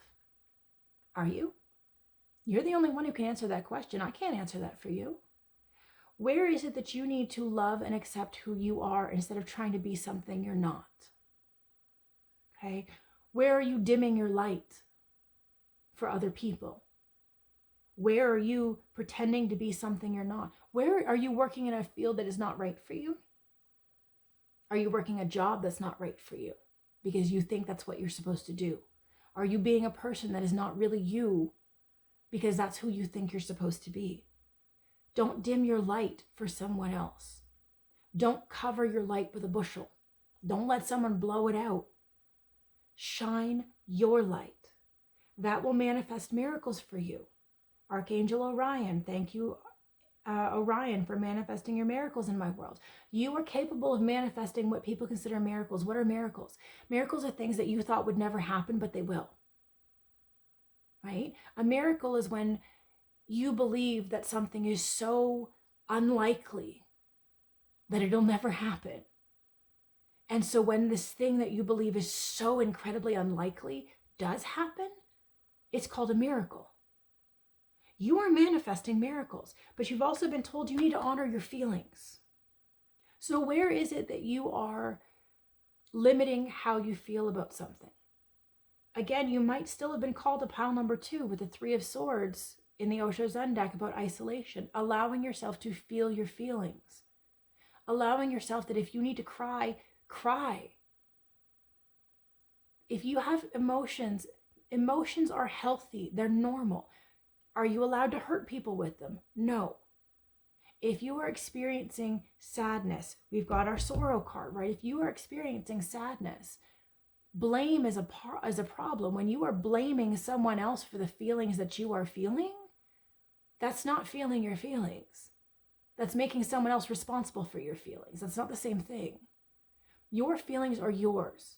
Are you? You're the only one who can answer that question. I can't answer that for you. Where is it that you need to love and accept who you are instead of trying to be something you're not? Okay? Where are you dimming your light for other people? Where are you pretending to be something you're not? Where are you working in a field that is not right for you? Are you working a job that's not right for you because you think that's what you're supposed to do? Are you being a person that is not really you because that's who you think you're supposed to be? Don't dim your light for someone else. Don't cover your light with a bushel. Don't let someone blow it out. Shine your light. That will manifest miracles for you. Archangel Orion, thank you, Orion, for manifesting your miracles in my world. You are capable of manifesting what people consider miracles. What are miracles? Miracles are things that you thought would never happen, but they will. Right? A miracle is when you believe that something is so unlikely that it'll never happen. And so when this thing that you believe is so incredibly unlikely does happen, it's called a miracle. You are manifesting miracles, but you've also been told you need to honor your feelings. So where is it that you are limiting how you feel about something? Again, you might still have been called to pile number 2 with the 3 of Swords in the Osho Zen deck about isolation, allowing yourself to feel your feelings, allowing yourself that if you need to cry, cry. If you have emotions, emotions are healthy, they're normal. Are you allowed to hurt people with them? No. If you are experiencing sadness, we've got our sorrow card, right? If you are experiencing sadness, Blame is a problem. When you are blaming someone else for the feelings that you are feeling, that's not feeling your feelings. That's making someone else responsible for your feelings. That's not the same thing. Your feelings are yours,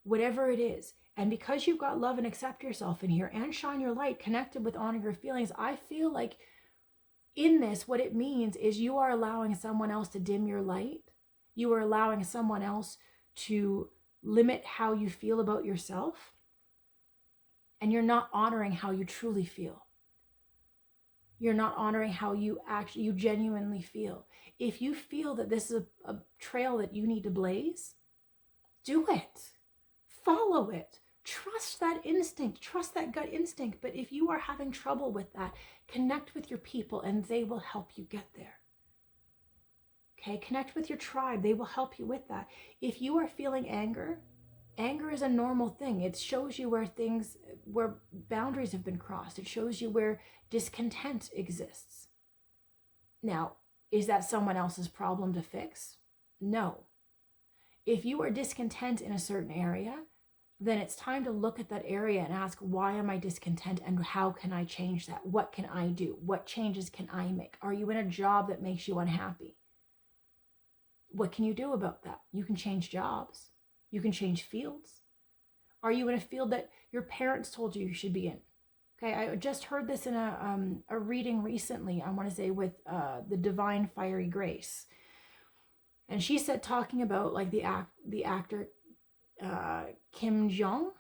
whatever it is. And because you've got love and accept yourself in here and shine your light connected with honor your feelings, I feel like in this, what it means is you are allowing someone else to dim your light. You are allowing someone else to limit how you feel about yourself. And you're not honoring how you truly feel. You're not honoring how you genuinely feel. If you feel that this is a trail that you need to blaze, do it. Follow it. Trust that instinct. Trust that gut instinct. But if you are having trouble with that, connect with your people and they will help you get there. Okay, connect with your tribe. They will help you with that. If you are feeling anger, anger is a normal thing. It shows you where boundaries have been crossed. It shows you where discontent exists. Now, is that someone else's problem to fix? No. If you are discontent in a certain area, then it's time to look at that area and ask, why am I discontent and how can I change that? What can I do? What changes can I make? Are you in a job that makes you unhappy? What can you do about that? You can change jobs. You can change fields. Are you in a field that your parents told you should be in? Okay, I just heard this in a reading recently, I want to say with the Divine Fiery Grace. And she said, talking about like the actor Kim Jong,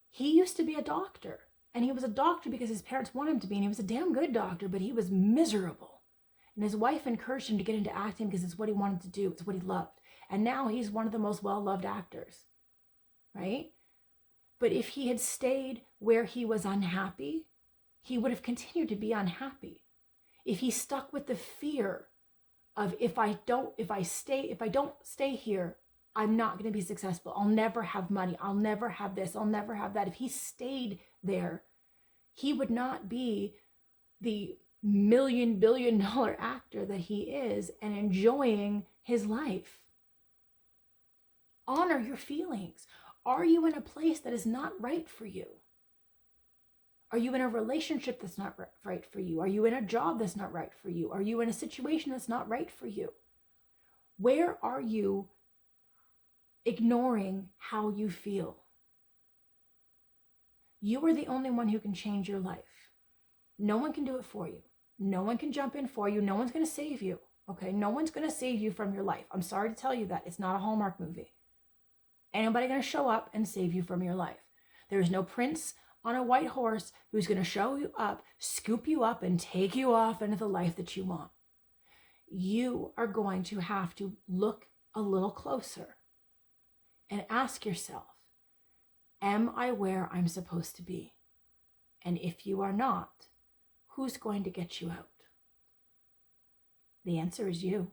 he used to be a doctor. And he was a doctor because his parents wanted him to be. And he was a damn good doctor, but he was miserable. And his wife encouraged him to get into acting because it's what he wanted to do. It's what he loved. And now he's one of the most well-loved actors, right? But if he had stayed where he was unhappy, he would have continued to be unhappy. If he stuck with the fear of if I don't stay here, I'm not going to be successful. I'll never have money. I'll never have this. I'll never have that. If he stayed there, he would not be the billion-dollar actor that he is and enjoying his life. Honor your feelings. Are you in a place that is not right for you? Are you in a relationship that's not right for you? Are you in a job that's not right for you? Are you in a situation that's not right for you? Where are you ignoring how you feel? You are the only one who can change your life. No one can do it for you. No one can jump in for you. No one's going to save you. Okay? No one's going to save you from your life. I'm sorry to tell you that. It's not a Hallmark movie. Ain't nobody going to show up and save you from your life. There is no prince on a white horse who's going to show you up, scoop you up, and take you off into the life that you want. You are going to have to look a little closer and ask yourself, am I where I'm supposed to be? And if you are not, who's going to get you out? The answer is you.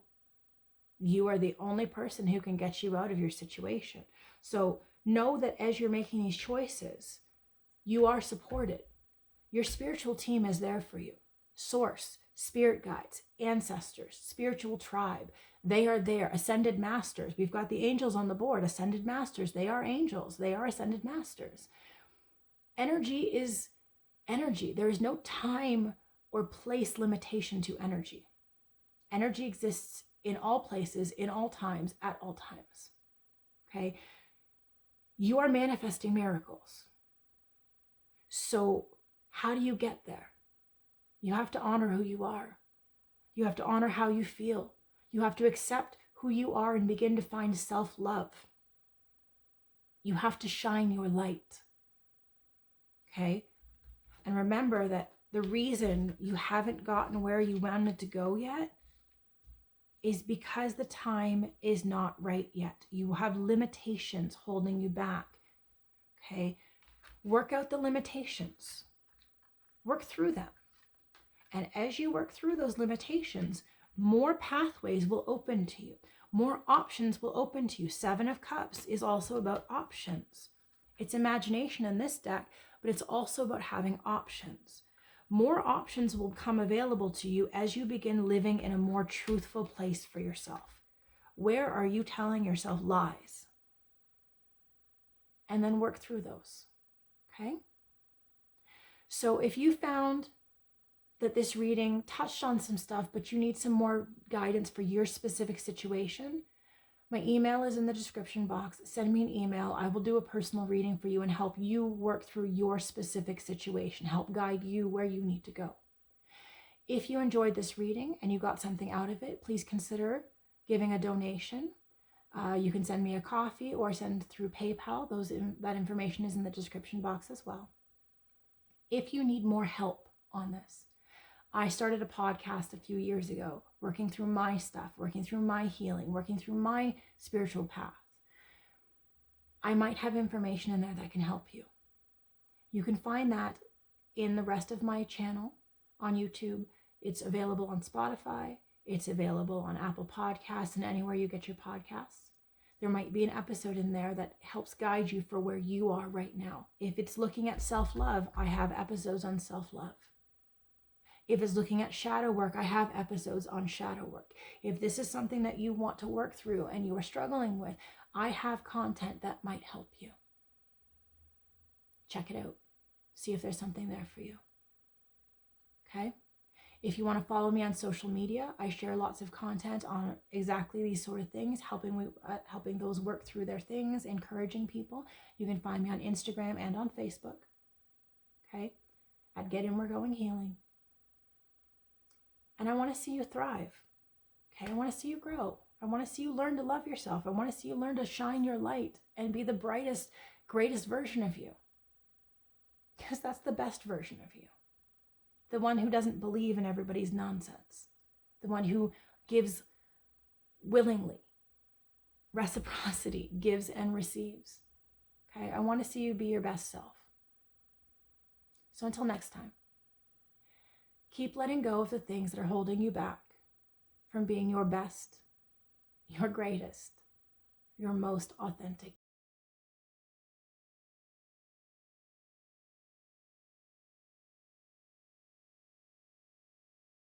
You are the only person who can get you out of your situation. So know that as you're making these choices, you are supported. Your spiritual team is there for you. Source, spirit guides, ancestors, spiritual tribe, they are there. Ascended masters. We've got the angels on the board. Ascended masters. They are angels. They are ascended masters. Energy is energy. There is no time or place limitation to energy. Energy exists in all places, in all times, at all times. Okay? You are manifesting miracles. So how do you get there? You have to honor who you are. You have to honor how you feel. You have to accept who you are and begin to find self-love. You have to shine your light. Okay? And remember that the reason you haven't gotten where you wanted to go yet is because the time is not right yet. You have limitations holding you back. Okay? Work out the limitations. Work through them. And as you work through those limitations, more pathways will open to you. More options will open to you. Seven of Cups is also about options. It's imagination in this deck, but it's also about having options. More options will come available to you as you begin living in a more truthful place for yourself. Where are you telling yourself lies? and then work through those. Okay? So if you found that this reading touched on some stuff, but you need some more guidance for your specific situation, my email is in the description box. Send me an email. I will do a personal reading for you and help you work through your specific situation, help guide you where you need to go. If you enjoyed this reading and you got something out of it, please consider giving a donation. You can send me a coffee or send through PayPal. That information is in the description box as well. If you need more help on this, I started a podcast a few years ago, working through my stuff, working through my healing, working through my spiritual path. I might have information in there that can help you. You can find that in the rest of my channel on YouTube. It's available on Spotify. It's available on Apple Podcasts and anywhere you get your podcasts. There might be an episode in there that helps guide you for where you are right now. If it's looking at self-love, I have episodes on self-love. If it's looking at shadow work, I have episodes on shadow work. If this is something that you want to work through and you are struggling with, I have content that might help you. Check it out. See if there's something there for you. Okay? If you want to follow me on social media, I share lots of content on exactly these sort of things, helping those work through their things, encouraging people. You can find me on Instagram and on Facebook. Okay? At Get In We're Going Healing. And I want to see you thrive. Okay, I want to see you grow. I want to see you learn to love yourself. I want to see you learn to shine your light and be the brightest, greatest version of you. Because that's the best version of you. The one who doesn't believe in everybody's nonsense. The one who gives willingly. Reciprocity, gives and receives. Okay, I want to see you be your best self. So until next time. Keep letting go of the things that are holding you back from being your best, your greatest, your most authentic